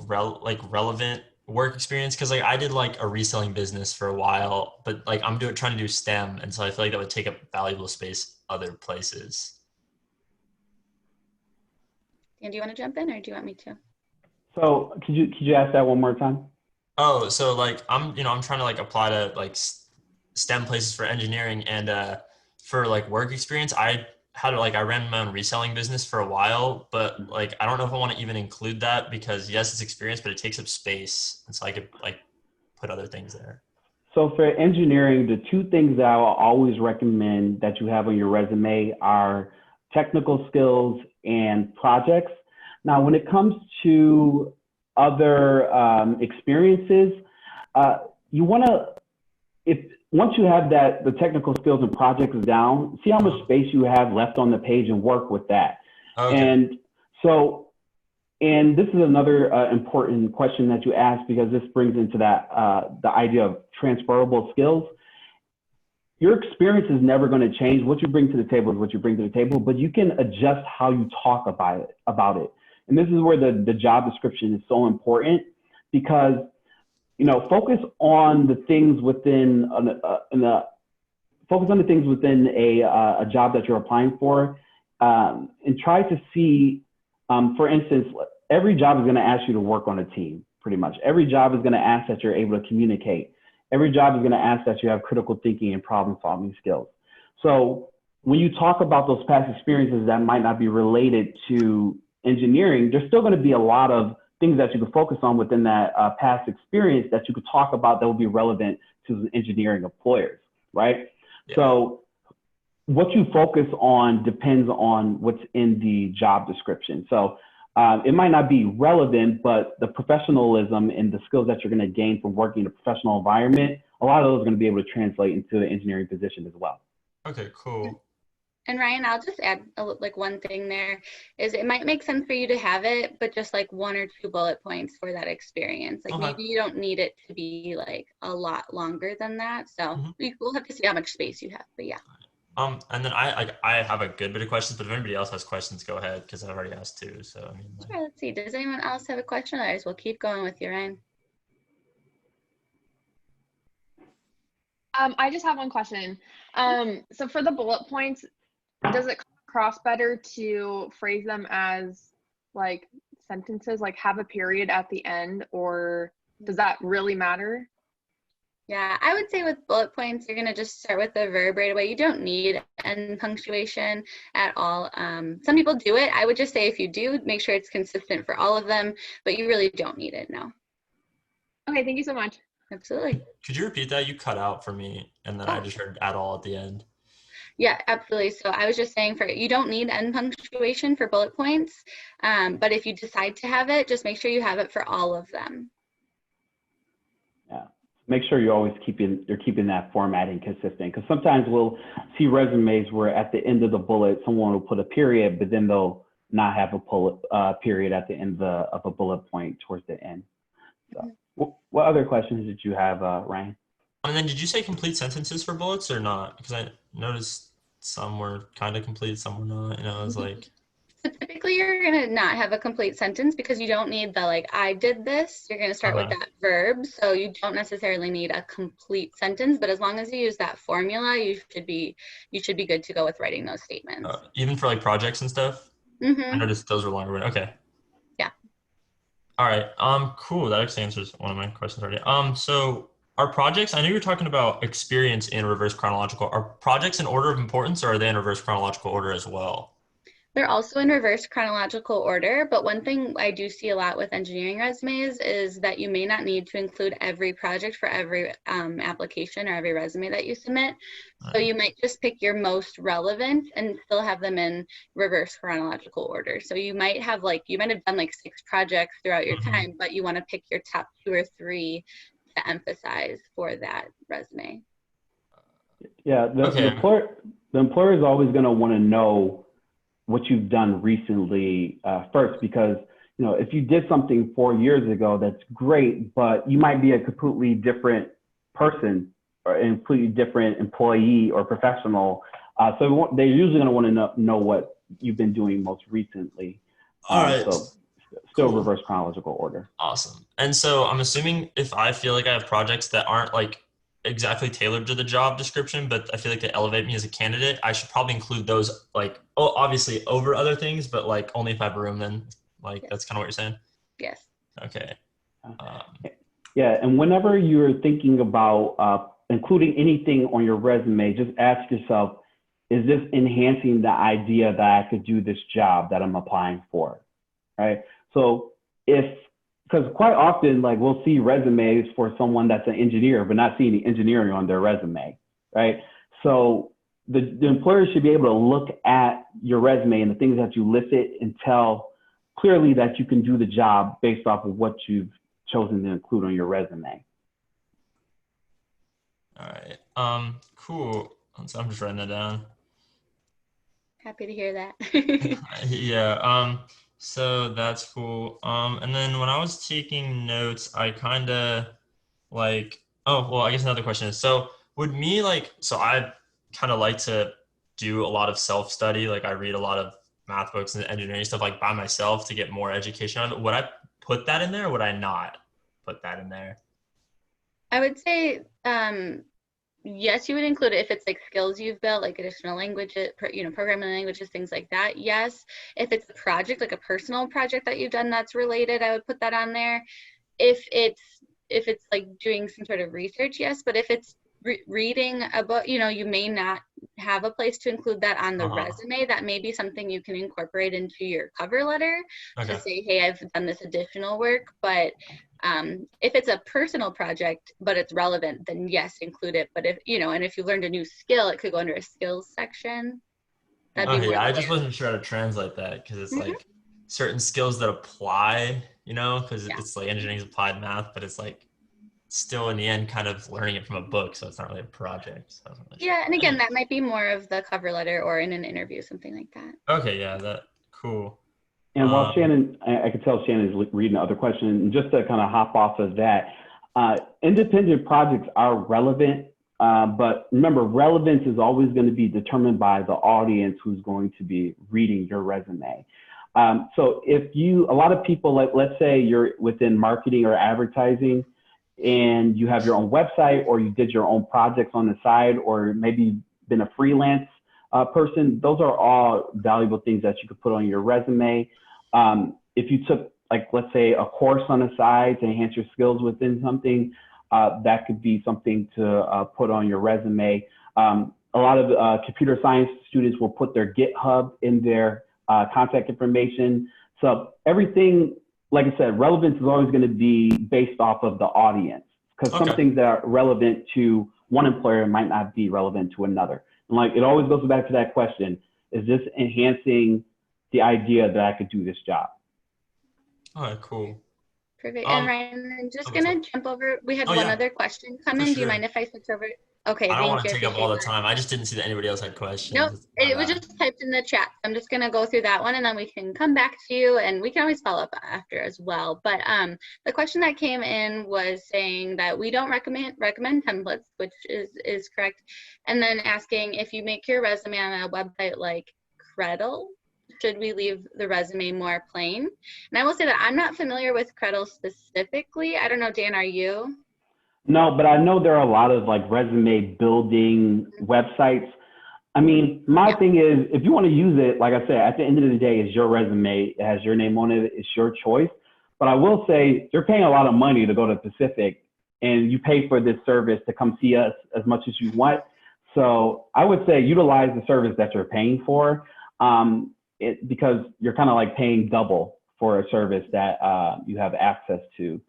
Speaker 3: relevant work experience? Because like I did like a reselling business for a while, but like I'm trying to do STEM, and so I feel like that would take up valuable space other places.
Speaker 2: And do you want to jump in, or do you want me to?
Speaker 1: So could you ask that one more time?
Speaker 3: Oh, so like I'm trying to like apply to like STEM places for engineering, and for like work experience, I ran my own reselling business for a while, but like I don't know if I want to even include that, because yes, it's experience, but it takes up space, and so I could like put other things there.
Speaker 1: So for engineering, the two things that I will always recommend that you have on your resume are technical skills and projects. Now, when it comes to other experiences, you want to, once you have the technical skills and projects down, see how much space you have left on the page and work with that. Okay. And this is another important question that you asked, because this brings into that the idea of transferable skills. Your experience is never going to change. What you bring to the table is what you bring to the table, but you can adjust how you talk about it. And this is where the job description is so important, because focus on the things within a job that you're applying for, and try to see, for instance, every job is going to ask you to work on a team. Pretty much every job is going to ask that you're able to communicate. Every job is going to ask that you have critical thinking and problem solving skills. So when you talk about those past experiences that might not be related to engineering, there's still going to be a lot of things that you could focus on within that past experience that you could talk about that will be relevant to engineering employers, right?
Speaker 3: Yeah.
Speaker 1: So what you focus on depends on what's in the job description. So it might not be relevant, but the professionalism and the skills that you're going to gain from working in a professional environment, a lot of those are going to be able to translate into an engineering position as well.
Speaker 3: Okay, cool.
Speaker 2: And Ryan, I'll just add like one thing there is it might make sense for you to have it, but just like 1 or 2 bullet points for that experience. Like maybe you don't need it to be like a lot longer than that. So we'll have to see how much space you have, but yeah.
Speaker 3: And then I have a good bit of questions, but if anybody else has questions, go ahead, because I've already asked 2. So I mean,
Speaker 2: sure, let's see. Does anyone else have a question? Otherwise, we'll keep going with you, Ryan.
Speaker 4: I just have one question. So for the bullet points, does it come across better to phrase them as like sentences, like have a period at the end, or does that really matter?
Speaker 2: Yeah, I would say with bullet points, you're going to just start with the verb right away. You don't need end punctuation at all. Some people do it. I would just say if you do, make sure it's consistent for all of them, but you really don't need it, no.
Speaker 4: Okay, thank you so much.
Speaker 2: Absolutely.
Speaker 3: Could you repeat that? You cut out for me, and then I just heard at all at the end.
Speaker 2: Yeah, absolutely. So I was just saying you don't need end punctuation for bullet points, but if you decide to have it, just make sure you have it for all of them.
Speaker 1: Yeah, make sure you're always keeping that formatting consistent, because sometimes we'll see resumes where at the end of the bullet, someone will put a period, but then they'll not have a period at the end of a bullet point towards the end. So, what other questions did you have, Ryan?
Speaker 3: And then did you say complete sentences for bullets or not? Because I noticed some were kind of complete, some were not. You know, I was like.
Speaker 2: So typically you're going to not have a complete sentence because you don't need the like, I did this. You're going to start with that verb. So you don't necessarily need a complete sentence, but as long as you use that formula, you should be good to go with writing those statements.
Speaker 3: Even for like projects and stuff? I noticed those were longer. Okay.
Speaker 2: Yeah.
Speaker 3: All right. Cool. That actually answers one of my questions already. So are projects, I know you're talking about experience in reverse chronological. Are projects in order of importance, or are they in reverse chronological order as well?
Speaker 2: They're also in reverse chronological order, but one thing I do see a lot with engineering resumes is that you may not need to include every project for every application or every resume that you submit. So you might just pick your most relevant and still have them in reverse chronological order. So you might have done like 6 projects throughout your time, but you want to pick your top 2 or 3 to emphasize for that resume.
Speaker 1: Yeah, the employer is always going to want to know what you've done recently first, because if you did something 4 years ago, that's great, but you might be a completely different person or a completely different employee or professional. So they're usually going to want to know what you've been doing most recently.
Speaker 3: All right.
Speaker 1: So still reverse chronological order.
Speaker 3: Awesome. And so I'm assuming if I feel like I have projects that aren't like exactly tailored to the job description, but I feel like they elevate me as a candidate, I should probably include those, like, obviously over other things, but like only if I have room, then like, that's kind of what you're saying?
Speaker 2: Yes.
Speaker 3: Okay.
Speaker 1: Yeah. And whenever you're thinking about including anything on your resume, just ask yourself, is this enhancing the idea that I could do this job that I'm applying for? Right. So because quite often, like, we'll see resumes for someone that's an engineer, but not see any engineering on their resume, right? So the employer should be able to look at your resume and the things that you listed and tell clearly that you can do the job based off of what you've chosen to include on your resume.
Speaker 3: All right. Cool. So I'm just writing that down.
Speaker 2: Happy to hear that.
Speaker 3: Yeah. So that's cool. And then when I was taking notes, I kind of like, I guess another question is, so I kind of like to do a lot of self-study. Like I read a lot of math books and engineering stuff like by myself to get more education out of it. Would I put that in there, or would I not put that in there?
Speaker 2: I would say, yes, you would include it if it's like skills you've built, like additional languages, programming languages, things like that. Yes. If it's a project, like a personal project that you've done that's related, I would put that on there. If it's like doing some sort of research, yes. But if it's reading a book, you may not have a place to include that on the
Speaker 3: Uh-huh.
Speaker 2: resume. That may be something you can incorporate into your cover letter
Speaker 3: Okay.
Speaker 2: to say, hey, I've done this additional work. But if it's a personal project, but it's relevant, then yes, include it. But if, and if you learned a new skill, it could go under a skills section. That'd be
Speaker 3: Okay,
Speaker 2: more
Speaker 3: yeah, I
Speaker 2: the way.
Speaker 3: just wasn't sure how to translate that because it's
Speaker 2: Mhm.
Speaker 3: like certain skills that apply, because
Speaker 2: Yeah.
Speaker 3: it's like engineering's applied math, but it's like still in the end kind of learning it from a book, so it's not really a project. So I wasn't really sure.
Speaker 2: Yeah, and again, that might be more of the cover letter or in an interview, something like that.
Speaker 3: Okay, yeah, that cool.
Speaker 1: And while Shannon, I could tell Shannon is reading the other question, and just to kind of hop off of that, independent projects are relevant, but remember, relevance is always going to be determined by the audience who's going to be reading your resume. So a lot of people, like, let's say you're within marketing or advertising, and you have your own website, or you did your own projects on the side, or maybe been a freelance person, those are all valuable things that you could put on your resume. If you took, like, let's say a course on the side to enhance your skills within something, that could be something to put on your resume. A lot of computer science students will put their GitHub in their contact information. So everything, like I said, relevance is always going to be based off of the audience, because some things that are relevant to one employer might not be relevant to another. And like, it always goes back to that question, is this enhancing the idea that I could do this job?
Speaker 3: All right, cool.
Speaker 2: Perfect. And Ryan, I'm just going to jump over. We had one
Speaker 3: yeah,
Speaker 2: other question come in.
Speaker 3: sure.
Speaker 2: Do you mind if I switch over? Okay,
Speaker 3: I don't
Speaker 2: thank
Speaker 3: want
Speaker 2: you.
Speaker 3: to take up all the time. I just didn't see that anybody else had questions.
Speaker 2: Nope, it was just typed in the chat. I'm just going to go through that one, and then we can come back to you, and we can always follow up after as well. But the question that came in was saying that we don't recommend templates, which is correct, and then asking if you make your resume on a website like Credle, should we leave the resume more plain? And I will say that I'm not familiar with Credle specifically. I don't know, Dan, are you?
Speaker 1: No, but I know there are a lot of like resume building websites. I mean, my thing is, if you want to use it, like I said, at the end of the day, it's your resume. It has your name on it. It's your choice. But I will say, you're paying a lot of money to go to Pacific, and you pay for this service to come see us as much as you want. So I would say utilize the service that you're paying for, because you're kind of like paying double for a service that you have access to.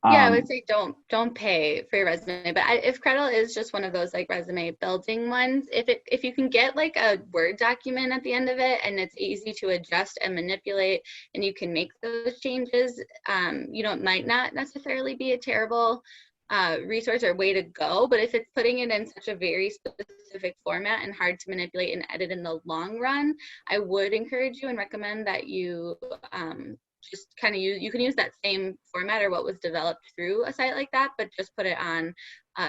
Speaker 2: Yeah, I would say don't pay for your resume, but if Credle is just one of those like resume building ones, if you can get like a Word document at the end of it and it's easy to adjust and manipulate and you can make those changes, it might not necessarily be a terrible resource or way to go, but if it's putting it in such a very specific format and hard to manipulate and edit in the long run, I would encourage you and recommend that you just kind of you can use that same format or what was developed through a site like that, but just put it on,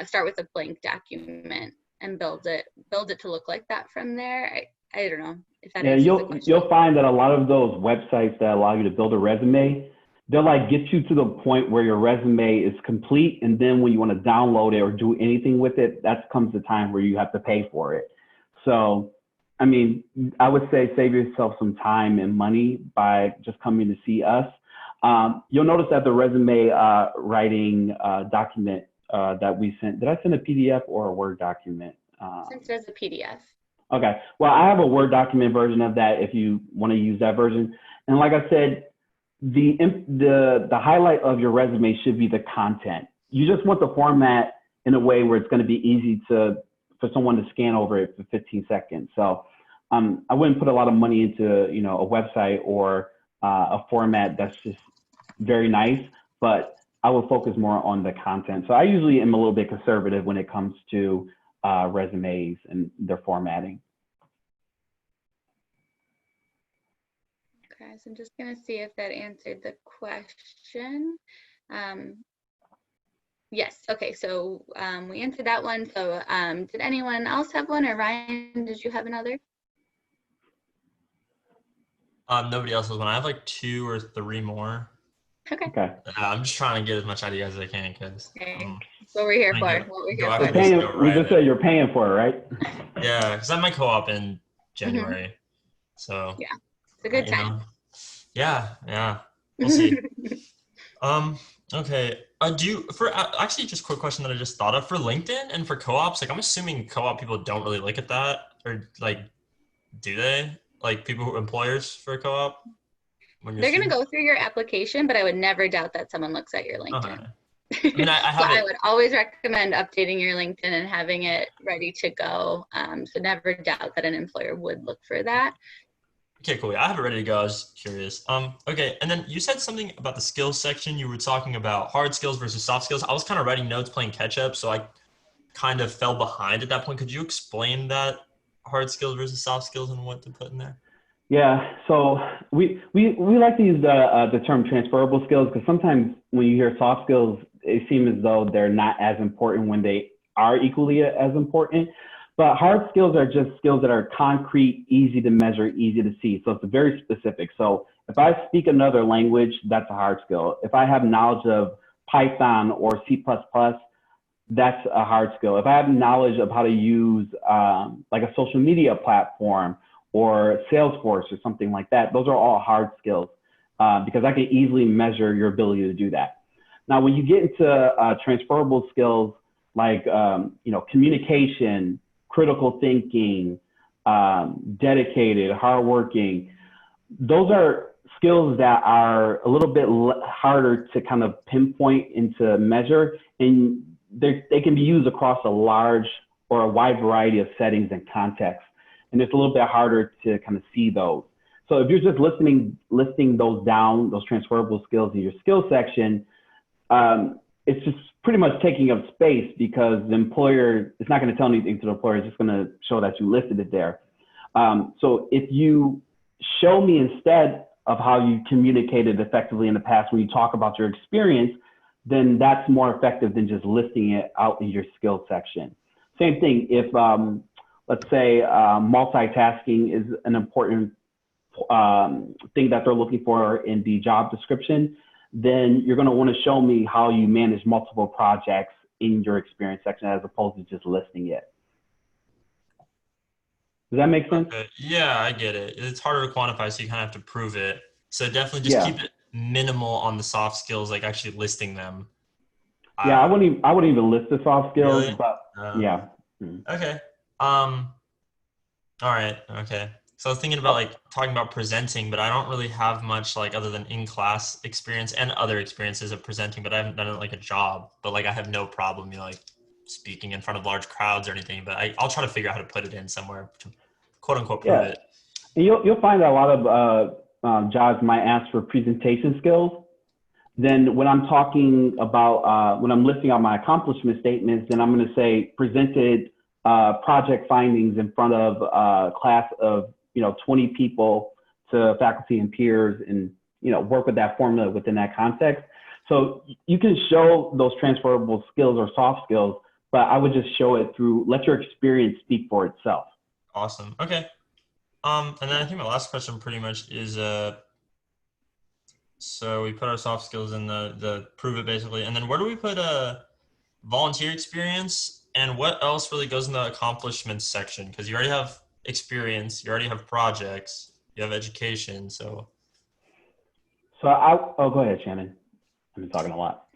Speaker 2: start with a blank document and build it to look like that from there. I don't know if that answers the question.
Speaker 1: You'll find that a lot of those websites that allow you to build a resume, they'll like get you to the point where your resume is complete, and then when you want to download it or do anything with it, that comes the time where you have to pay for it. So I mean, I would say save yourself some time and money by just coming to see us. You'll notice that the resume writing document that we sent, did I send a PDF or a Word document?
Speaker 2: Since there's a PDF.
Speaker 1: Okay, well, I have a Word document version of that if you want to use that version. And like I said, the highlight of your resume should be the content. You just want the format in a way where it's going to be easy for someone to scan over it for 15 seconds. So I wouldn't put a lot of money into, a website or a format that's just very nice, but I would focus more on the content. So I usually am a little bit conservative when it comes to resumes and their formatting.
Speaker 2: Okay, so I'm just going to see if that answered the question. Yes, okay, so we answered that one. So did anyone else have one, or Ryan, did you have another?
Speaker 3: Nobody else has one. I have like 2 or 3 more.
Speaker 2: Okay.
Speaker 3: I'm just trying to get as much idea as I can because
Speaker 2: that's what we're here for.
Speaker 1: We just said you're paying for it, right?
Speaker 3: Yeah, because I might co-op in January. So
Speaker 2: yeah, it's a good time.
Speaker 3: Yeah. We'll see. Okay. Actually, just a quick question that I just thought of for LinkedIn and for co-ops, like I'm assuming co-op people don't really look at that, or like, do they? Like employers for a co-op when you're
Speaker 2: They're going to
Speaker 3: student?
Speaker 2: go through your application, but I would never doubt that someone looks at your
Speaker 3: Okay.
Speaker 2: LinkedIn.
Speaker 3: I mean, I
Speaker 2: So
Speaker 3: have
Speaker 2: I
Speaker 3: it.
Speaker 2: would always recommend updating your LinkedIn and having it ready to go. So never doubt that an employer would look for that.
Speaker 3: Okay, cool. Yeah, I have it ready to go. I was curious. Okay, and then you said something about the skills section. You were talking about hard skills versus soft skills. I was kind of writing notes, playing catch up, so I kind of fell behind at that point. Could you explain that hard skills versus soft skills and what to put in there?
Speaker 1: Yeah, so we like to use the term transferable skills because sometimes when you hear soft skills, it seems as though they're not as important when they are equally as important. But hard skills are just skills that are concrete, easy to measure, easy to see. So it's very specific. So if I speak another language, that's a hard skill. If I have knowledge of Python or C++, that's a hard skill. If I have knowledge of how to use like a social media platform or Salesforce or something like that, those are all hard skills because I can easily measure your ability to do that. Now, when you get into transferable skills like communication, critical thinking, dedicated, hardworking, those are skills that are a little bit harder to kind of pinpoint and to measure, and they can be used across a large or a wide variety of settings and contexts, and it's a little bit harder to kind of see those. So if you're just listing those down, those transferable skills in your skills section, it's just pretty much taking up space because the employer is not going to tell anything to the employer. It's just going to show that you listed it there. So if you show me instead of how you communicated effectively in the past when you talk about your experience, then that's more effective than just listing it out in your skills section. Same thing if, let's say, multitasking is an important thing that they're looking for in the job description, then you're going to want to show me how you manage multiple projects in your experience section as opposed to just listing it. Does that make sense?
Speaker 3: Okay. Yeah, I get it. It's harder to quantify, so you kind of have to prove it. So definitely just keep it minimal on the soft skills, like actually listing them.
Speaker 1: Yeah, I wouldn't even list the soft skills,
Speaker 3: Really?
Speaker 1: but yeah.
Speaker 3: Okay. All right. Okay. So I was thinking about like talking about presenting, but I don't really have much like other than in-class experience and other experiences of presenting, but I haven't done it like a job. But like I have no problem, like speaking in front of large crowds or anything. But I'll try to figure out how to put it in somewhere to quote unquote prove it.
Speaker 1: And you'll find that a lot of jobs might ask for presentation skills. Then when I'm talking about, when I'm listing out my accomplishment statements, then I'm going to say presented project findings in front of a class of 20 people to faculty and peers, and work with that formula within that context. So you can show those transferable skills or soft skills, but I would just show it through, let your experience speak for itself.
Speaker 3: Awesome. Okay. And then I think my last question pretty much is so we put our soft skills in the prove it basically, and then where do we put volunteer experience, and what else really goes in the accomplishments section? Because you already have experience, you already have projects, you have education. So
Speaker 1: go ahead, Shannon. I've been talking a lot.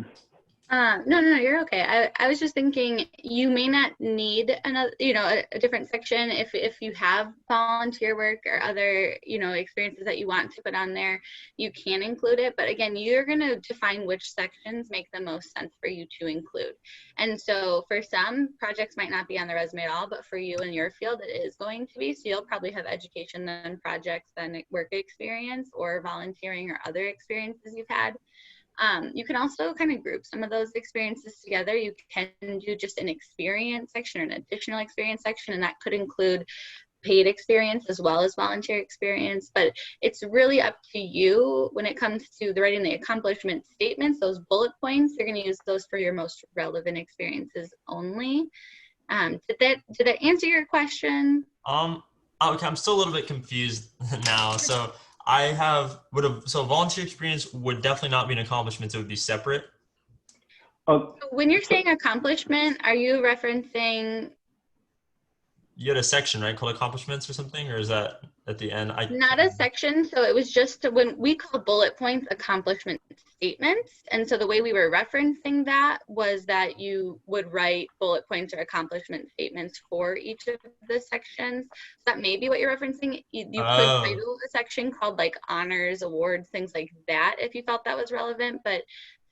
Speaker 2: No, you're okay. I was just thinking you may not need another, a different section if you have volunteer work or other, experiences that you want to put on there, you can include it. But again, you're going to define which sections make the most sense for you to include. And so for some projects might not be on the resume at all, but for you in your field, it is going to be. So you'll probably have education, then projects, then work experience or volunteering or other experiences you've had. You can also kind of group some of those experiences together. You can do just an experience section or an additional experience section, and that could include paid experience as well as volunteer experience. But it's really up to you when it comes to writing the accomplishment statements, those bullet points. You're going to use those for your most relevant experiences only. Did that answer your question?
Speaker 3: okay, I'm still a little bit confused now. So so volunteer experience would definitely not be an accomplishment. It would be separate.
Speaker 2: When you're saying accomplishment, are you referencing?
Speaker 3: You had a section, right, called accomplishments or something, or is that at the end?
Speaker 2: Not a section. So it was just when we call bullet points accomplishment statements. And so the way we were referencing that was that you would write bullet points or accomplishment statements for each of the sections. So that may be what you're referencing. You could title a section called like honors, awards, things like that if you felt that was relevant. But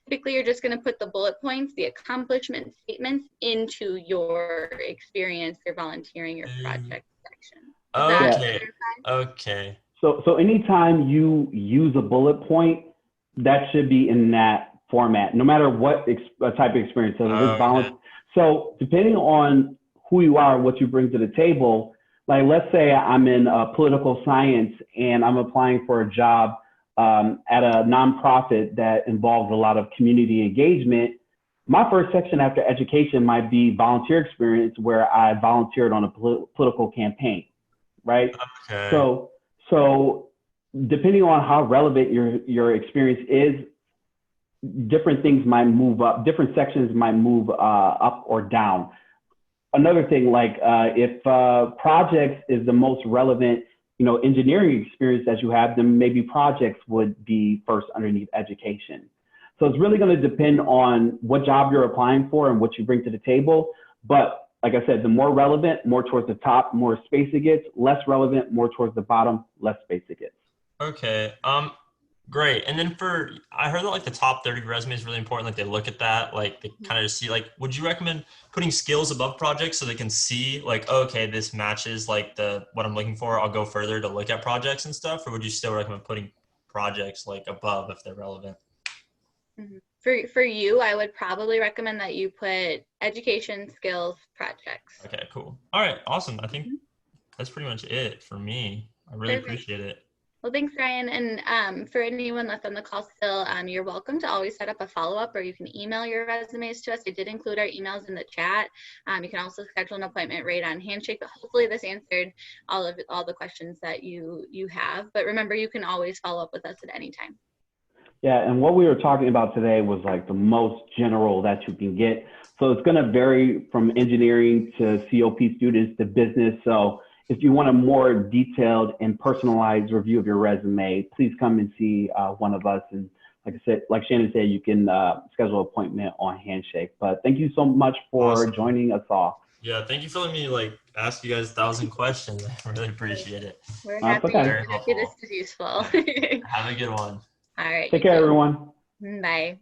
Speaker 2: typically you're just going to put the bullet points, the accomplishment statements into your experience, your volunteering, your project section.
Speaker 3: Okay. Okay.
Speaker 1: So anytime you use a bullet point, that should be in that format, no matter what type of experience. So depending on who you are, what you bring to the table, like let's say I'm in political science and I'm applying for a job at a nonprofit that involves a lot of community engagement. My first section after education might be volunteer experience, where I volunteered on a political campaign, right?
Speaker 3: Okay.
Speaker 1: So depending on how relevant your experience is, different things might move up, different sections might move up or down. Another thing, like if projects is the most relevant, engineering experience that you have, then maybe projects would be first underneath education. So it's really going to depend on what job you're applying for and what you bring to the table. But like I said, the more relevant, more towards the top, more space it gets. Less relevant, more towards the bottom, less space it gets.
Speaker 3: Okay. Great. And then I heard that like the top 30 resume is really important. Like they look at that, like they kind of just see, like, would you recommend putting skills above projects so they can see like, oh, okay, this matches like what I'm looking for. I'll go further to look at projects and stuff. Or would you still recommend putting projects like above if they're relevant?
Speaker 2: For you, I would probably recommend that you put education, skills, projects.
Speaker 3: Okay, cool. All right. Awesome. I think that's pretty much it for me. I really appreciate it.
Speaker 2: Well, thanks, Ryan. And for anyone left on the call still, you're welcome to always set up a follow-up, or you can email your resumes to us. I did include our emails in the chat. You can also schedule an appointment right on Handshake, but hopefully this answered all the questions that you have. But remember, you can always follow up with us at any time.
Speaker 1: Yeah, and what we were talking about today was like the most general that you can get. So it's going to vary from engineering to COP students to business. So if you want a more detailed and personalized review of your resume, please come and see one of us. And like I said, like Shannon said, you can schedule an appointment on Handshake. But thank you so much for joining us all.
Speaker 3: Yeah, thank you for letting me like ask you guys 1,000 questions. I really appreciate it.
Speaker 2: We're happy this is useful.
Speaker 3: Have a good one.
Speaker 2: All right.
Speaker 1: Take care, everyone.
Speaker 2: Bye.